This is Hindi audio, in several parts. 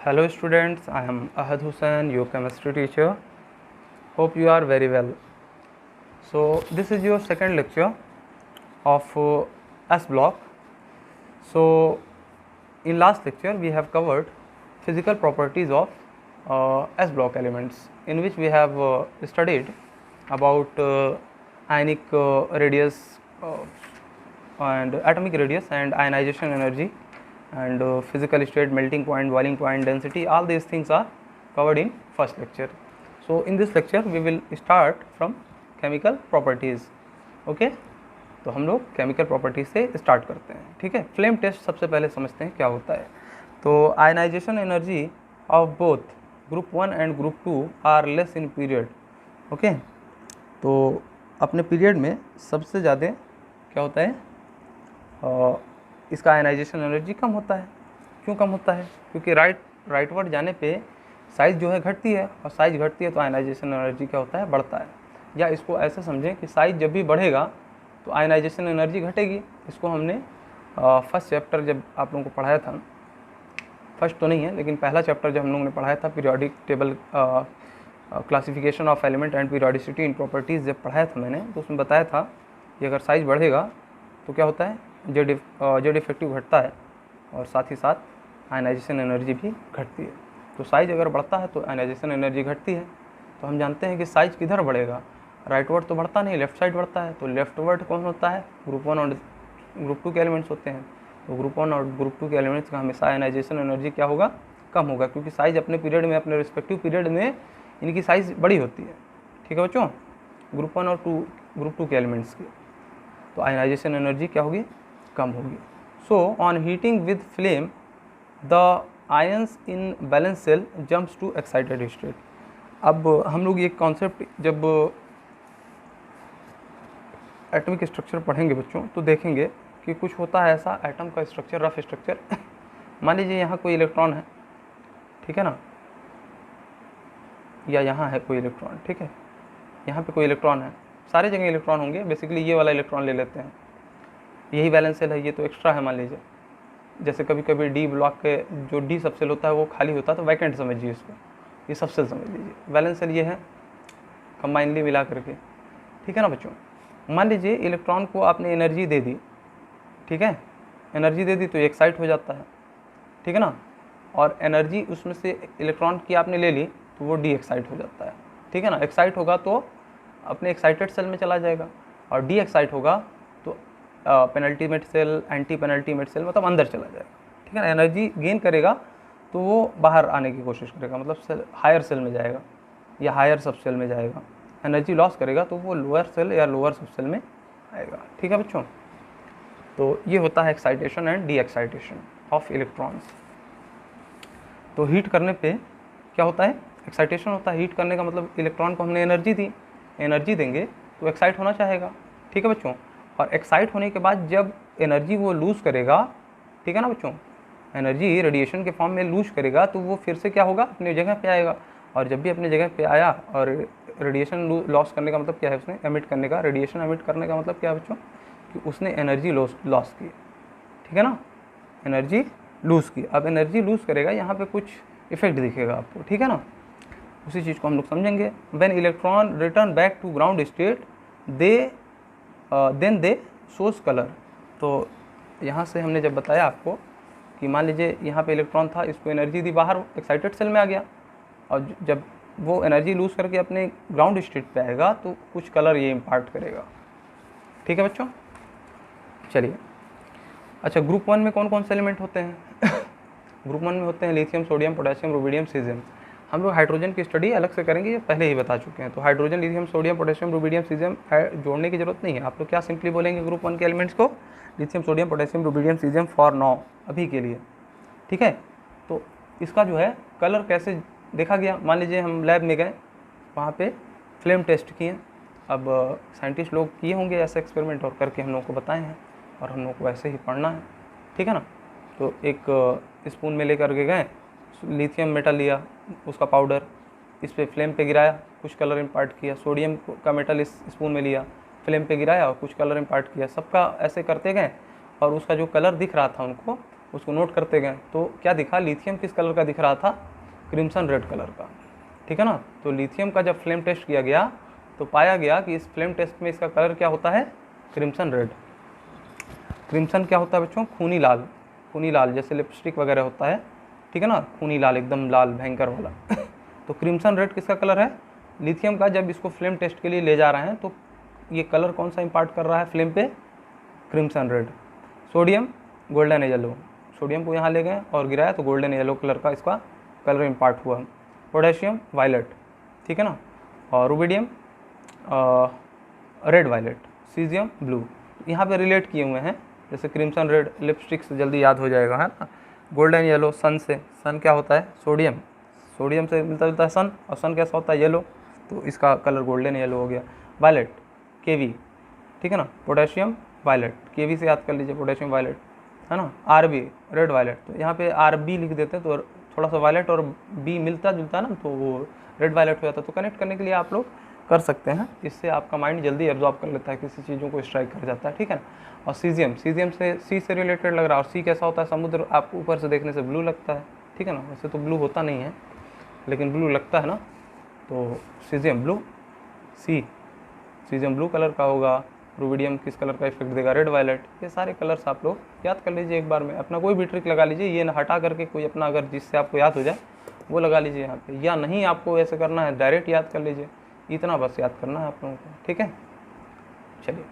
Hello students, I am Ahad Hussain, your chemistry teacher. Hope you are very well. So this is your second lecture of S block. So in last lecture we have covered physical properties of S block elements, in which we have studied about ionic radius and atomic radius and ionization energy and physical state, melting point, boiling point, density. All these things are covered in first lecture. So in this lecture we will start from chemical properties. Okay, तो हम लोग केमिकल प्रॉपर्टी से स्टार्ट करते हैं. ठीक है, फ्लेम टेस्ट सबसे पहले समझते हैं क्या होता है. तो ionisation energy of both group 1 and group 2 are less in period. Okay, तो अपने पीरियड में सबसे ज़्यादा क्या होता है, इसका आयनाइजेशन एनर्जी कम होता है. क्यों कम होता है? क्योंकि राइटवर्ड जाने पे साइज़ जो है घटती है, और साइज़ घटती है तो आयनाइजेशन एनर्जी क्या होता है, बढ़ता है. या इसको ऐसे समझें कि साइज़ जब भी बढ़ेगा तो आयनाइजेशन एनर्जी घटेगी. इसको हमने फर्स्ट चैप्टर जब आप लोगों को पढ़ाया था, फर्स्ट तो नहीं है लेकिन पहला चैप्टर जब हम लोगों ने पढ़ाया था, periodic table classification of element and periodicity in properties जब पढ़ाया था मैंने, तो उसमें बताया था कि अगर साइज़ बढ़ेगा तो क्या होता है, जेड इफेक्टिव घटता है और साथ ही साथ आयनाइजेशन एनर्जी भी घटती है. तो साइज़ अगर बढ़ता है तो आयनाइजेशन एनर्जी घटती है. तो हम जानते हैं कि साइज़ किधर बढ़ेगा, राइटवर्ड तो बढ़ता नहीं, लेफ्ट साइड बढ़ता है. तो लेफ्टवर्ड कौन होता है, ग्रुप 1 और ग्रुप 2 के एलिमेंट्स होते हैं. तो ग्रुप 1 और ग्रुप 2 के एलिमेंट्स का हमेशा आयनाइजेशन एनर्जी क्या होगा, कम होगा, क्योंकि साइज़ अपने पीरियड में, अपने रिस्पेक्टिव पीरियड में इनकी साइज़ बड़ी होती है. ठीक है बच्चों, ग्रुप 1 और ग्रुप 2 के एलिमेंट्स की. तो आयनाइजेशन एनर्जी क्या होगी, कम होगी. So on heating with flame the ions in valence shell jumps to excited state. अब हम लोग ये कॉन्सेप्ट जब एटॉमिक स्ट्रक्चर पढ़ेंगे बच्चों तो देखेंगे कि कुछ होता है ऐसा एटम का स्ट्रक्चर, रफ स्ट्रक्चर. मान लीजिए यहाँ कोई इलेक्ट्रॉन है, ठीक है ना, या यहाँ है कोई इलेक्ट्रॉन. ठीक है, यहाँ पे कोई इलेक्ट्रॉन है, सारे जगह इलेक्ट्रॉन होंगे. बेसिकली ये वाला इलेक्ट्रॉन ले लेते हैं, यही बैलेंस सेल है, ये तो एक्स्ट्रा है मान लीजिए. जैसे कभी कभी डी ब्लॉक के जो डी सब सेल होता है वो खाली होता है, तो वैकेंट समझिए इसको, ये सब सेल समझ लीजिए. बैलेंस सेल ये है कंबाइनली मिला करके. ठीक है ना बच्चों, मान लीजिए इलेक्ट्रॉन को आपने एनर्जी दे दी. ठीक है, एनर्जी दे दी तो एक्साइट हो जाता है. ठीक है ना, और एनर्जी उसमें से इलेक्ट्रॉन की आपने ले ली तो वो डी एक्साइट हो जाता है. ठीक है ना, एक्साइट होगा तो अपने एक्साइटेड सेल में चला जाएगा, और डी एक्साइट होगा तो penultimate shell, anti penultimate shell, मतलब अंदर चला जाएगा. ठीक है ना, एनर्जी गेन करेगा तो वो बाहर आने की कोशिश करेगा, मतलब सेल हायर सेल में जाएगा या हायर सब सेल में जाएगा. एनर्जी लॉस करेगा तो वो लोअर सेल या लोअर सब सेल में आएगा. ठीक है बच्चों, तो ये होता है excitation and D excitation of electrons. तो हीट करने पे क्या होता है, एक्साइटेशन होता है. हीट करने का मतलब इलेक्ट्रॉन को हमने एनर्जी दी, एनर्जी देंगे तो एक्साइट होना चाहेगा. ठीक है बच्चों, और एक्साइट होने के बाद जब एनर्जी वो लूज़ करेगा, ठीक है ना बच्चों, एनर्जी रेडिएशन के फॉर्म में लूज करेगा तो वो फिर से क्या होगा, अपनी जगह पे आएगा. और जब भी अपनी जगह पे आया, और रेडिएशन लॉस करने का मतलब क्या है, उसने एमिट करने का, रेडिएशन एमिट करने का मतलब क्या है बच्चों, कि उसने एनर्जी लॉस की. ठीक है ना, एनर्जी लूज़ की. अब एनर्जी लूज़ करेगा, यहाँ पे कुछ इफेक्ट दिखेगा आपको. ठीक है ना, उसी चीज़ को हम लोग समझेंगे. When electron return back to ground state then they shows colour. तो यहाँ से हमने जब बताया आपको कि मान लीजिए यहाँ पे इलेक्ट्रॉन था, इसको एनर्जी दी, बाहर एक्साइटेड सेल में आ गया, और जब वो एनर्जी लूज़ करके अपने ग्राउंड स्टेट पे आएगा तो कुछ कलर ये इम्पार्ट करेगा. ठीक है बच्चों, चलिए. अच्छा, ग्रुप 1 में कौन कौन से एलिमेंट होते हैं? ग्रुप 1 में होते हैं lithium, sodium, potassium, rubidium, caesium. हम लोग हाइड्रोजन की स्टडी अलग से करेंगे, ये पहले ही बता चुके हैं. तो hydrogen, lithium, sodium, potassium, rubidium, caesium जोड़ने की जरूरत नहीं है. आप लोग क्या सिंपली बोलेंगे ग्रुप 1 के एलिमेंट्स को, lithium, sodium, potassium, rubidium, caesium for now, अभी के लिए. ठीक है, तो इसका जो है कलर कैसे देखा गया. मान लीजिए हम लैब में गए, वहाँ पे फ्लेम टेस्ट किए. अब साइंटिस्ट लोग किए होंगे ऐसे एक्सपेरिमेंट और करके हम लोग को बताए हैं, और हम लोग को ऐसे ही पढ़ना है. ठीक है ना, तो एक स्पून में लेकर के गए, लिथियम मेटल लिया, उसका पाउडर, इस पे फ्लेम पे गिराया, कुछ कलर इम्पार्ट किया. सोडियम का मेटल इस स्पून में लिया, फ्लेम पे गिराया और कुछ कलर इम्पार्ट किया. सबका ऐसे करते गए, और उसका जो कलर दिख रहा था उनको, उसको नोट करते गए तो क्या दिखा, लिथियम किस कलर का दिख रहा था, क्रिम्सन रेड कलर का, ठीक है ना। तो लिथियम का जब फ्लेम टेस्ट किया गया तो पाया गया कि इस फ्लेम टेस्ट में इसका कलर क्या होता है, क्रिम्सन रेड। क्रिम्सन क्या होता है बच्चों, खूनी लाल, खूनी लाल जैसे लिपस्टिक वगैरह होता है, ठीक है ना, खूनी लाल एकदम लाल भयंकर वाला तो क्रिम्सन रेड किसका कलर है, लिथियम का। जब इसको फ्लेम टेस्ट के लिए ले जा रहे हैं तो ये कलर कौन सा इम्पार्ट कर रहा है फ्लेम पे, crimson red. Sodium golden yellow, sodium को यहाँ ले गए और गिराया तो गोल्डन येलो कलर का इसका कलर इम्पार्ट हुआ। पोटेशियम वायलेट, ठीक है ना, और rubidium red violet, caesium blue. यहाँ पे रिलेट किए हुए हैं, जैसे क्रिम्सन रेड लिपस्टिक से जल्दी याद हो जाएगा, है ना। गोल्डन येलो सन से, सन क्या होता है, सोडियम, सोडियम से मिलता जुलता है सन, और सन कैसा होता है, येलो, तो इसका कलर गोल्डन येलो हो गया। वायलेट केवी, ठीक है ना, पोटेशियम वायलेट, केवी से याद कर लीजिए पोटेशियम वायलेट, है ना। आरबी रेड वायलेट, तो यहाँ पे आरबी लिख देते हैं तो थोड़ा सा वायलेट और बी मिलता जुलता है ना, तो वो रेड वायलेट हो जाता है। तो कनेक्ट करने के लिए आप लोग कर सकते हैं, इससे आपका माइंड जल्दी एब्जॉर्ब कर लेता है, किसी चीज़ों को स्ट्राइक कर जाता है, ठीक है ना। और सीजियम, सीजियम से सी से रिलेटेड लग रहा है, और सी कैसा होता है, समुद्र, आपको ऊपर से देखने से ब्लू लगता है, ठीक है ना, वैसे तो ब्लू होता नहीं है लेकिन ब्लू लगता है ना, तो सीजियम ब्लू, सी सीजियम ब्लू कलर का होगा। रुबिडियम किस कलर का इफेक्ट देगा, रेड वायलेट। ये सारे कलर्स आप लोग याद कर लीजिए एक बार में, अपना कोई भी ट्रिक लगा लीजिए, ये ना हटा करके कोई अपना अगर जिससे आपको याद हो जाए वो लगा लीजिए यहाँ पे, या नहीं आपको ऐसे करना है डायरेक्ट याद कर लीजिए, इतना बस याद करना है आप लोगों को, ठीक है। चलिए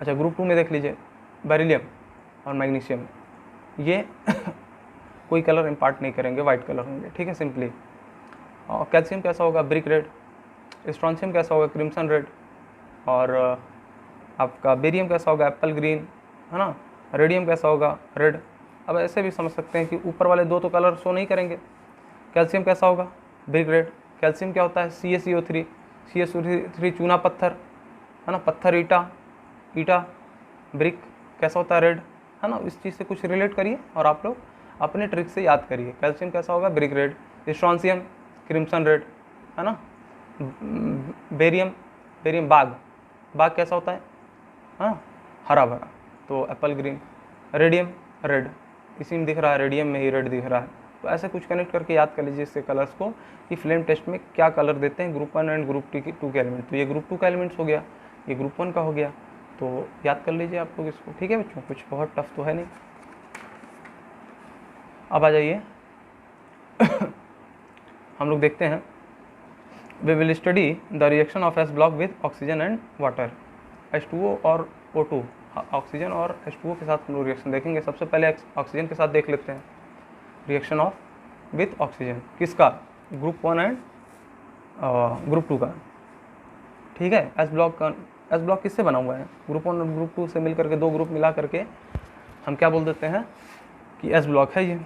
अच्छा, ग्रुप 2 में देख लीजिए, बेरिलियम और मैग्नीशियम, ये कोई कलर इम्पार्ट नहीं करेंगे, वाइट कलर होंगे, ठीक है, सिंपली। और कैल्शियम कैसा होगा, ब्रिक रेड। स्ट्रॉन्शियम कैसा होगा, क्रिम्सन रेड। और आपका बेरियम कैसा होगा, एप्पल ग्रीन, है ना। रेडियम कैसा होगा, रेड। अब ऐसे भी समझ सकते हैं कि ऊपर वाले दो तो कलर शो नहीं करेंगे। कैल्शियम कैसा होगा, ब्रिक रेड। कैल्शियम क्या होता है, CaCO3, CaCO3 चूना पत्थर, है ना, पत्थर ईटा, ईटा ब्रिक कैसा होता है, रेड, है ना। इस चीज़ से कुछ रिलेट करिए और आप लोग अपने ट्रिक से याद करिए। कैल्शियम कैसा होगा, brick red. Strontium crimson red, है ना। बेरियम, बेरियम बाग, बाग कैसा होता है, हाँ, हरा भरा, तो एप्पल ग्रीन। रेडियम रेड, इसी में दिख रहा है, रेडियम में ही रेड दिख रहा है। तो ऐसे कुछ कनेक्ट करके याद कर लीजिए इससे कलर्स को, कि फ्लेम टेस्ट में क्या कलर देते हैं ग्रुप 1 एंड ग्रुप 2 के एलिमेंट। तो ये ग्रुप 2 का एलिमेंट्स हो गया, ये ग्रुप 1 का हो गया, तो याद कर लीजिए आप लोग इसको, ठीक है बच्चों, कुछ बहुत टफ तो है नहीं। अब आ जाइए हम लोग देखते हैं, we will study the reaction of S block with oxygen and water. H2O और O2, ऑक्सीजन और H2O के साथ हम लोग रिएक्शन देखेंगे। सबसे पहले ऑक्सीजन के साथ देख लेते हैं, रिएक्शन ऑफ विथ ऑक्सीजन, किसका, ग्रुप 1 एंड ग्रुप 2 का, ठीक है। एस ब्लॉक का, एस ब्लॉक किससे बना हुआ है, ग्रुप 1 और ग्रुप 2 से मिल करके, दो ग्रुप मिला करके हम क्या बोल देते हैं कि एस ब्लॉक है ये,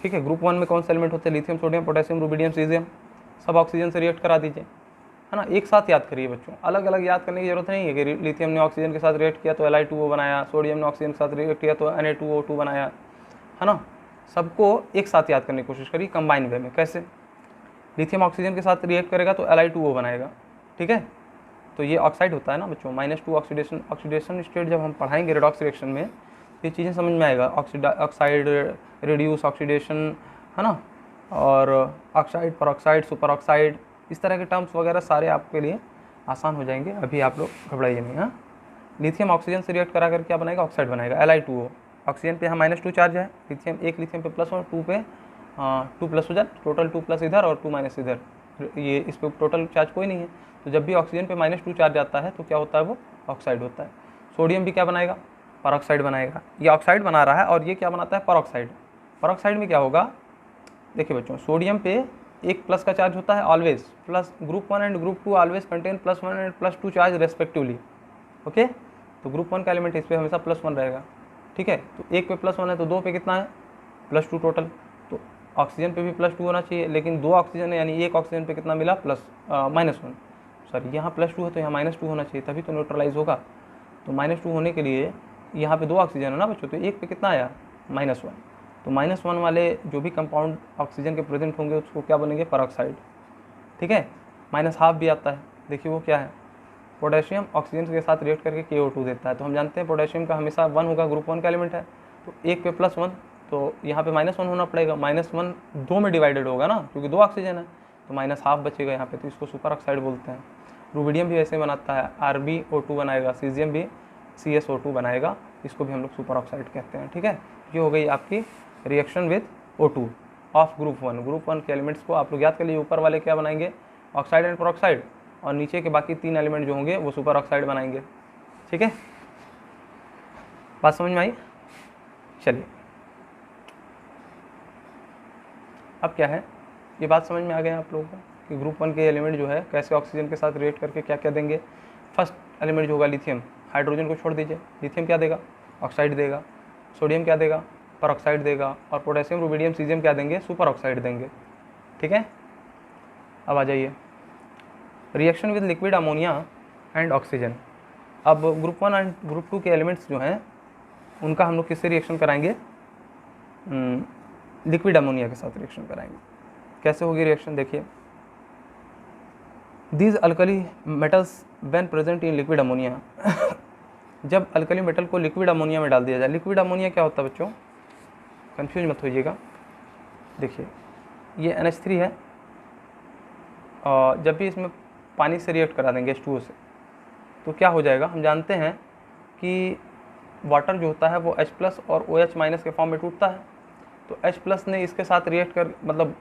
ठीक है। ग्रुप 1 में कौन से एलिमेंट होते हैं, lithium, sodium, potassium, rubidium, caesium, सब ऑक्सीजन से रिएक्ट करा दीजिए, है ना। एक साथ याद करिए बच्चों, अलग अलग याद करने की जरूरत नहीं है कि लिथियम ने ऑक्सीजन के साथ रिएक्ट किया तो Li2O बनाया, सोडियम ने ऑक्सीजन के साथ रिएक्ट किया तो Na2O2 बनाया, है ना। सबको एक साथ याद करने की कोशिश करिए कंबाइन वे में। कैसे, लिथियम ऑक्सीजन के साथ रिएक्ट करेगा तो Li2O बनाएगा, ठीक है। तो ये ऑक्साइड होता है ना बच्चों, -2 ऑक्सीडेशन, ऑक्सीडेशन स्टेट जब हम पढ़ाएंगे रेडॉक्स रिएक्शन में ये चीज़ें समझ में आएगा, ऑक्साइड, रिड्यूस ऑक्सीडेशन, है ना, और ऑक्साइड, परऑक्साइड, सुपर ऑक्साइड, इस तरह के टर्म्स वगैरह सारे आपके लिए आसान हो जाएंगे, अभी आप लोग घबराइए नहीं। हाँ, लिथियम ऑक्सीजन से रिएक्ट करा कर क्या बनाएगा, ऑक्साइड बनाएगा, Li2O। ऑक्सीजन पे यहाँ -2 चार्ज है, लिथियम, एक लिथियम पे प्लस और 2 पे 2 प्लस हो जाए, टोटल 2 प्लस इधर और 2 माइनस इधर, ये इस पर टोटल चार्ज कोई नहीं है। तो जब भी ऑक्सीजन पे -2 चार्ज आता है तो क्या होता है, वो ऑक्साइड होता है। सोडियम भी क्या बनाएगा, परऑक्साइड बनाएगा। ये ऑक्साइड बना रहा है और ये क्या बनाता है, परऑक्साइड। परऑक्साइड में क्या होगा, देखिए बच्चों, सोडियम पे एक प्लस का चार्ज होता है always, plus group 1 and group 2 always contain +1 and +2 charge respectively, okay. तो ग्रुप 1 का एलिमेंट इस पर हमेशा +1 रहेगा, ठीक है। तो एक पे +1 है तो दो पे कितना है, +2 टोटल। तो ऑक्सीजन पे भी +2 होना चाहिए, लेकिन दो ऑक्सीजन है यानी एक ऑक्सीजन पे कितना मिला, -1, सॉरी यहाँ +2 है तो यहाँ -2 होना चाहिए, तभी तो न्यूट्रलाइज होगा। तो -2 होने के लिए यहाँ पे दो ऑक्सीजन है ना बच्चों, तो एक पे कितना आया, -1। तो -1 वाले जो भी कंपाउंड ऑक्सीजन के प्रेजेंट होंगे उसको क्या बनेंगे, परऑक्साइड, ठीक है। -½ भी आता है, देखिए वो क्या है, पोटेशियम ऑक्सीजन के साथ रिएक्ट करके KO2 देता है। तो हम जानते हैं पोटेशियम का हमेशा 1 होगा, ग्रुप 1 का एलिमेंट है, तो 1 पे +1, तो यहाँ पे -1 होना पड़ेगा। -1 2 में डिवाइडेड होगा ना, क्योंकि 2 ऑक्सीजन है, तो -½ बचेगा यहाँ पे, तो इसको सुपर ऑक्साइड बोलते हैं। रूबिडियम भी ऐसे बनाता है, RbO2 बनाएगा, सीजियम भी CsO2 बनाएगा, इसको भी हम लोग सुपर ऑक्साइड कहते हैं। ठीक है, ये हो गई आपकी reaction with O2 of group 1। Group 1 के एलिमेंट्स को आप लोग याद कर लीजिए, ऊपर वाले क्या बनाएंगे, ऑक्साइड एंड पेरोक्साइड, और नीचे के बाकी 3 एलिमेंट जो होंगे वो सुपर ऑक्साइड बनाएंगे। ठीक है, बात समझ में आई? चलिए, अब क्या है, ये बात समझ में आ गया आप लोगों को कि ग्रुप 1 के एलिमेंट जो है कैसे ऑक्सीजन के साथ रिएक्ट करके क्या क्या देंगे। फर्स्ट एलिमेंट जो होगा लिथियम, हाइड्रोजन को छोड़ दीजिए, लिथियम क्या देगा, ऑक्साइड देगा। सोडियम क्या देगा, परऑक्साइड देगा। और पोटेशियम, रूबिडियम, सीजियम क्या देंगे, सुपर ऑक्साइड देंगे। ठीक है, अब आ जाइए reaction with liquid ammonia and oxygen. अब ग्रुप 1 एंड ग्रुप 2 के एलिमेंट्स जो हैं उनका हम लोग किससे रिएक्शन कराएंगे, लिक्विड अमोनिया के साथ रिएक्शन कराएंगे। कैसे होगी रिएक्शन, देखिए, these alkali metals when present in liquid ammonia जब अल्कली मेटल को लिक्विड अमोनिया में डाल दिया जाए। लिक्विड अमोनिया क्या होता है बच्चों, कंफ्यूज मत होइएगा। देखिए, ये NH3 है, और जब भी इसमें पानी से रिएक्ट करा देंगे H2O से, तो क्या हो जाएगा, हम जानते हैं कि वाटर जो होता है वो H+ और OH- के फॉर्म में टूटता है। तो H+ ने इसके साथ रिएक्ट कर, मतलब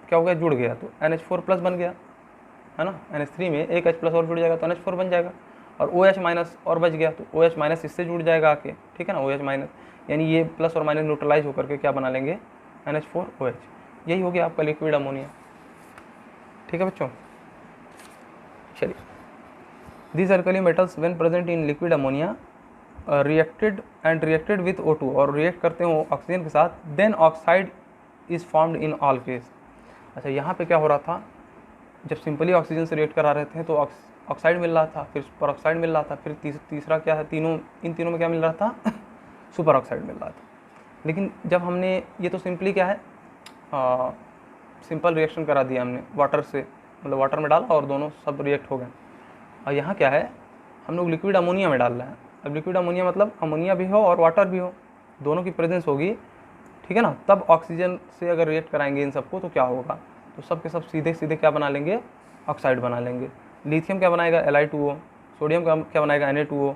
क्या हो गया, जुड़ गया, तो NH4+ बन गया, है ना। NH3 में एक H+ और जुड़ जाएगा तो NH4 बन जाएगा, और OH- और बच गया तो OH- इससे जुड़ जाएगा आके, ठीक है ना, OH-, यानी ये प्लस और माइनस न्यूट्रलाइज होकर के क्या बना लेंगे, NH4OH। यही हो गया आपका लिक्विड अमोनिया। ठीक है बच्चों, चलिए, these alkali metals when present in liquid ammonia reacted with O2, और रिएक्ट करते हो ऑक्सीजन के साथ, then oxide is formed in all case। अच्छा, यहाँ पे क्या हो रहा था, जब सिंपली ऑक्सीजन से रिएक्ट करा रहे थे तो ऑक्साइड मिल रहा था, फिर परऑक्साइड मिल रहा था, फिर तीसरा क्या है, इन तीनों में क्या मिल रहा था सुपर ऑक्साइड मिल रहा था। लेकिन जब हमने ये तो सिंपली क्या है, सिंपल रिएक्शन करा दिया हमने वाटर से, मतलब वाटर में डाला और दोनों सब रिएक्ट हो गए। और यहाँ क्या है, हम लोग लिक्विड अमोनिया में डाल रहे हैं। अब लिक्विड अमोनिया मतलब अमोनिया भी हो और वाटर भी हो, दोनों की प्रेजेंस होगी, ठीक है ना। तब ऑक्सीजन से अगर रिएक्ट कराएंगे इन सबको तो क्या होगा, तो सब के सब सीधे सीधे क्या बना लेंगे, ऑक्साइड बना लेंगे। लिथियम क्या बनाएगा, Li2O, सोडियम क्या बनाएगा, Na2O,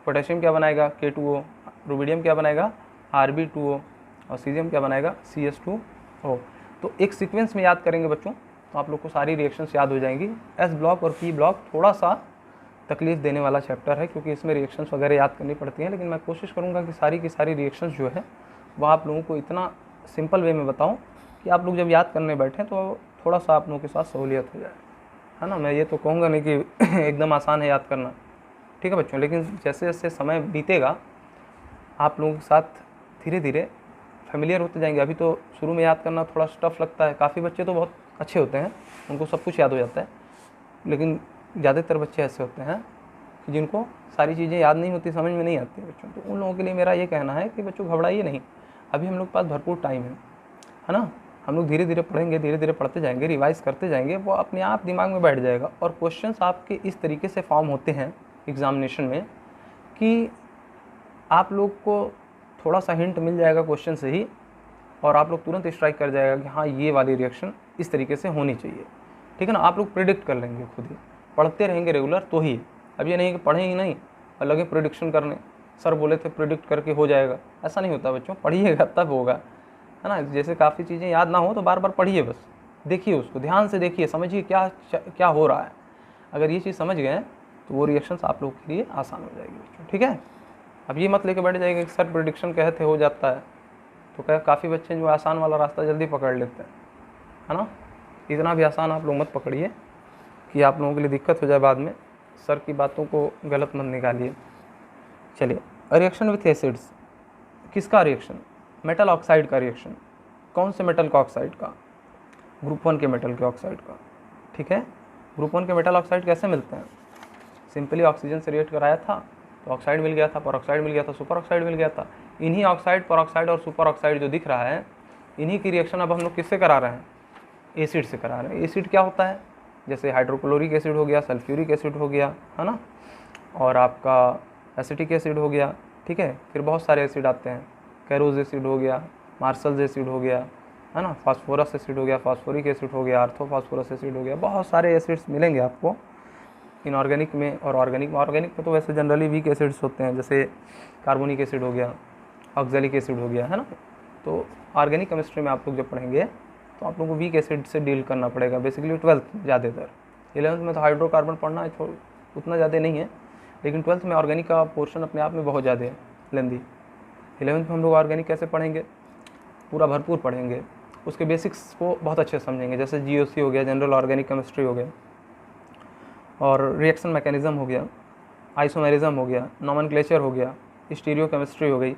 पोटेशियम क्या बनाएगा, K2O, रूबिडियम क्या बनाएगा, Rb2O, और सीजियम क्या बनाएगा, CS2O। तो एक सीक्वेंस में याद करेंगे बच्चों तो आप लोग को सारी रिएक्शंस याद हो जाएंगी। S ब्लॉक और P ब्लॉक थोड़ा सा तकलीफ देने वाला चैप्टर है, क्योंकि इसमें रिएक्शंस वगैरह याद करनी पड़ती हैं, लेकिन मैं कोशिश करूँगा कि सारी की सारी रिएक्शंस जो है वो आप लोगों को इतना सिंपल वे में बताऊँ कि आप लोग जब याद करने बैठें तो थोड़ा सा आप लोगों के साथ सहूलियत हो जाए, है ना। मैं ये तो कहूँगा नहीं कि एकदम आसान है याद करना, ठीक है बच्चों, लेकिन जैसे जैसे समय बीतेगा आप लोगों के साथ धीरे धीरे फेमिलियर होते जाएंगे। अभी तो शुरू में याद करना थोड़ा टफ लगता है, काफ़ी बच्चे तो बहुत अच्छे होते हैं, उनको सब कुछ याद हो जाता है, लेकिन ज़्यादातर बच्चे ऐसे होते हैं कि जिनको सारी चीज़ें याद नहीं होती, समझ में नहीं आती बच्चों। तो उन लोगों के लिए मेरा ये कहना है कि बच्चों घबराइए नहीं, अभी हम लोग के पास भरपूर टाइम है ना। हम लोग धीरे धीरे पढ़ेंगे, धीरे धीरे पढ़ते जाएंगे, रिवाइज़ करते जाएंगे, वो अपने आप दिमाग में बैठ जाएगा। और क्वेश्चंस आपके इस तरीके से फॉर्म होते हैं एग्जामिनेशन में कि आप लोग को थोड़ा सा हिंट मिल जाएगा क्वेश्चन से ही, और आप लोग तुरंत स्ट्राइक कर जाएगा कि हाँ ये वाली रिएक्शन इस तरीके से होनी चाहिए, ठीक है ना। आप लोग प्रिडिक्ट कर लेंगे खुद ही, पढ़ते रहेंगे रेगुलर तो ही। अब ये नहीं कि पढ़ें ही नहीं और लगे प्रिडिक्शन करने, सर बोले थे प्रिडिक्ट करके हो जाएगा, ऐसा नहीं होता बच्चों। पढ़िएगा तब होगा, है ना। जैसे काफ़ी चीज़ें याद ना हो तो बार बार पढ़िए, बस देखिए उसको, ध्यान से देखिए, समझिए क्या क्या हो रहा है। अगर ये चीज़ समझ गए तो वो रिएक्शंस आप लोग के लिए आसान हो जाएगी बच्चों, ठीक है। अब ये मत लेके बैठ जाएगा कि सर प्रिडिक्शन कहते हो जाता है, तो क्या काफ़ी बच्चे जो आसान वाला रास्ता जल्दी पकड़ लेते हैं, है ना। इतना भी आसान आप लोग मत पकड़िए कि आप लोगों के लिए दिक्कत हो जाए बाद में, सर की बातों को गलत मत निकालिए। चलिए, रिएक्शन विथ एसिड्स, किसका रिएक्शन, मेटल ऑक्साइड का रिएक्शन। कौन से मेटल का ऑक्साइड का, ग्रुप 1 के मेटल के ऑक्साइड का, ठीक है। ग्रुप 1 के मेटल ऑक्साइड कैसे मिलते हैं, सिंपली ऑक्सीजन से रिएक्ट कराया था तो ऑक्साइड मिल गया था, परऑक्साइड मिल गया था, सुपर ऑक्साइड मिल गया था। इन्हीं ऑक्साइड, परऑक्साइड और सुपर ऑक्साइड जो दिख रहा है, इन्हीं की रिएक्शन अब हम लोग किससे करा रहे हैं, एसिड से करा रहे हैं। एसिड क्या होता है, जैसे हाइड्रोक्लोरिक एसिड हो गया, सल्फ्यूरिक एसिड हो गया, है ना, और आपका एसिटिक एसिड हो गया, ठीक है। फिर बहुत सारे एसिड आते हैं, कैरोज एसिड हो गया, मार्शल्स एसिड हो गया, है ना, फास्फोरस एसिड हो गया, फास्फोरिक एसिड हो गया, आर्थोफास्फोरस एसिड हो गया, बहुत सारे एसिड्स मिलेंगे आपको इनऑर्गेनिक में और ऑर्गेनिक में तो वैसे जनरली वीक एसिड्स होते हैं, जैसे कार्बोनिक एसिड हो गया, ऑक्जेलिक एसिड हो गया, है ना। तो ऑर्गेनिक केमिस्ट्री में आप लोग जब पढ़ेंगे तो आप लोगों को वीक एसिड से डील करना पड़ेगा बेसिकली 12th ज़्यादातर। 11th में तो हाइड्रोकार्बन पढ़ना है, उतना ज़्यादा नहीं है, लेकिन 12th में ऑर्गेनिक का पोर्शन अपने आप में बहुत ज़्यादा है लेंदी। 11th में हम लोग ऑर्गेनिक कैसे पढ़ेंगे, पूरा भरपूर पढ़ेंगे, उसके बेसिक्स को बहुत अच्छे से समझेंगे, जैसे GOC हो गया, जनरल ऑर्गेनिक केमिस्ट्री हो गया, और रिएक्शन मैकेनिज़्म हो गया, आइसोमेरिज्म हो गया, नॉमेनक्लेचर हो गया, स्टीरियो केमिस्ट्री हो गई।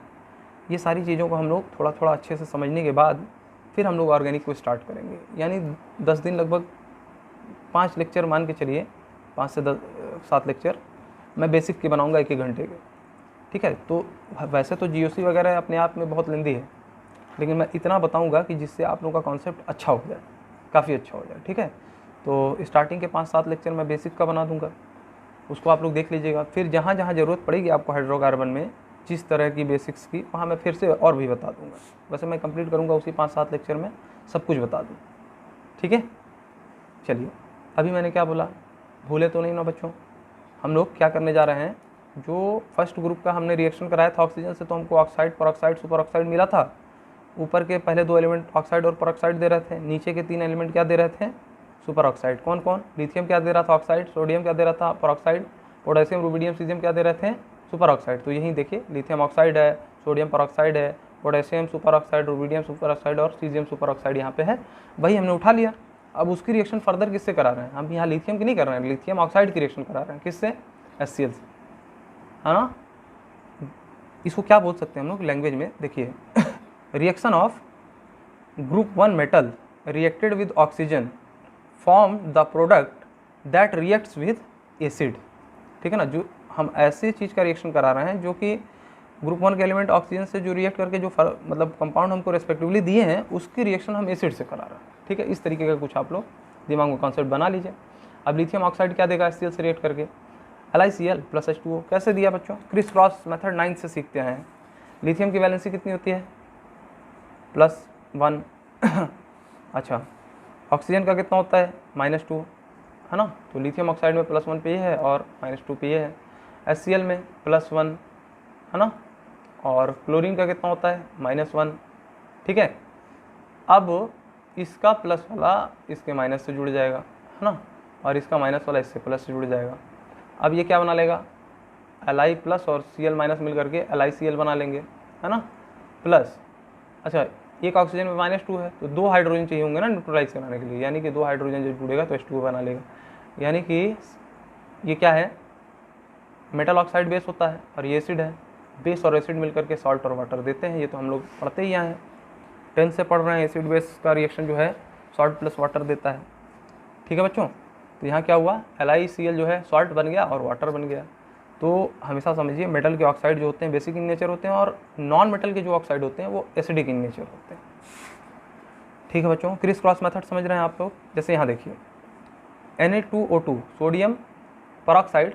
ये सारी चीज़ों को हम लोग थोड़ा थोड़ा अच्छे से समझने के बाद फिर हम लोग ऑर्गेनिक को स्टार्ट करेंगे। यानी 10 दिन लगभग 5 लेक्चर मान के चलिए, 5 से 7 लेक्चर मैं बेसिक के बनाऊंगा 1-1 घंटे के, ठीक है। तो वैसे तो GOC वगैरह अपने आप में बहुत लेंदी है, लेकिन मैं इतना बताऊंगा कि जिससे आप लोगों का कॉन्सेप्ट अच्छा हो जाए, काफ़ी अच्छा हो जाए, ठीक है। तो स्टार्टिंग के 5-7 लेक्चर मैं बेसिक का बना दूंगा, उसको आप लोग देख लीजिएगा। फिर जहाँ जहाँ ज़रूरत पड़ेगी आपको हाइड्रोकार्बन में जिस तरह की बेसिक्स की, वहाँ मैं फिर से और भी बता दूंगा। वैसे मैं कंप्लीट करूँगा उसी 5-7 लेक्चर में, सब कुछ बता दूँ, ठीक है। चलिए, अभी मैंने क्या बोला, भूले तो नहीं ना बच्चों। हम लोग क्या करने जा रहे हैं, जो फर्स्ट ग्रुप का हमने रिएक्शन कराया था ऑक्सीजन से, तो हमको ऑक्साइड, परऑक्साइड, सुपर ऑक्साइड मिला था। ऊपर के पहले 2 एलिमेंट ऑक्साइड और परऑक्साइड दे रहे थे, नीचे के 3 एलिमेंट क्या दे रहे थे, सुपर ऑक्साइड। कौन कौन, लिथियम क्या दे रहा था, ऑक्साइड, सोडियम क्या दे रहा था, परऑक्साइड, पोटेशियम, रुबिडियम, सीजियम क्या दे रहे थे, सुपर ऑक्साइड। तो यही देखिए, लिथियम ऑक्साइड है, सोडियम परऑक्साइड है, potassium super oxide, rubidium super oxide और सीजियम सुपर ऑक्साइड यहाँ पे है, वही हमने उठा लिया। अब उसकी रिएक्शन फर्दर किससे करा रहे हैं, हम यहाँ लिथियम की नहीं कर रहे हैं, लिथियम ऑक्साइड की रिएक्शन करा रहे हैं, किससे, HCl से, है ना। इसको क्या बोल सकते हैं हम लोग लैंग्वेज में, देखिए reaction of group 1 metal reacted with oxygen form the product that reacts with acid, ठीक है ना। जो हम ऐसे चीज़ का रिएक्शन करा रहे हैं जो कि ग्रुप 1 के एलिमेंट ऑक्सीजन से जो रिएक्ट करके जो मतलब कंपाउंड हमको रेस्पेक्टिवली दिए हैं, उसकी रिएक्शन हम एसिड से करा रहे हैं, ठीक है। इस तरीके का कुछ आप लोग दिमाग में कॉन्सेप्ट बना लीजिए। अब लिथियम ऑक्साइड क्या देगा HCl से रिएक्ट करके, LiCl + H2O। कैसे दिया बच्चों, क्रिस क्रॉस मेथड 9 से सीखते हैं। लिथियम की वैलेंसी कितनी होती है, +1 अच्छा, ऑक्सीजन का कितना होता है, -2, है ना। तो लिथियम ऑक्साइड में +1 पे है और -2 पे है, HCl में +1, है ना। और क्लोरीन का कितना होता है, -1, ठीक है। अब इसका प्लस वाला इसके माइनस से जुड़ जाएगा, है ना, और इसका माइनस वाला इससे प्लस से जुड़ जाएगा। अब ये क्या बना लेगा, Li+ और Cl- मिल करके LiCl बना लेंगे, है ना, प्लस। अच्छा, एक ऑक्सीजन में -2 है, तो 2 हाइड्रोजन चाहिए होंगे ना न्यूट्रलाइज कराने के लिए, यानी कि 2 हाइड्रोजन जब जुड़ेगा तो H2O बना लेगा। यानी कि ये क्या है, मेटल ऑक्साइड बेस होता है और ये एसिड है, बेस और एसिड मिलकर के सॉल्ट और वाटर देते हैं। ये तो हम लोग पढ़ते ही यहाँ हैं, 10th से पढ़ रहे हैं, एसिड बेस का रिएक्शन जो है सॉल्ट प्लस वाटर देता है, ठीक है बच्चों। तो यहाँ क्या हुआ, LiCl जो है सॉल्ट बन गया और वाटर बन गया। तो हमेशा समझिए, मेटल के ऑक्साइड जो होते हैं बेसिक इन नेचर होते हैं, और नॉन मेटल के जो ऑक्साइड होते हैं वो एसिडिक इन नेचर होते हैं, ठीक है बच्चों। क्रिस क्रॉस मेथड समझ रहे हैं आप लोग। जैसे यहाँ देखिए, Na2O2 सोडियम परऑक्साइड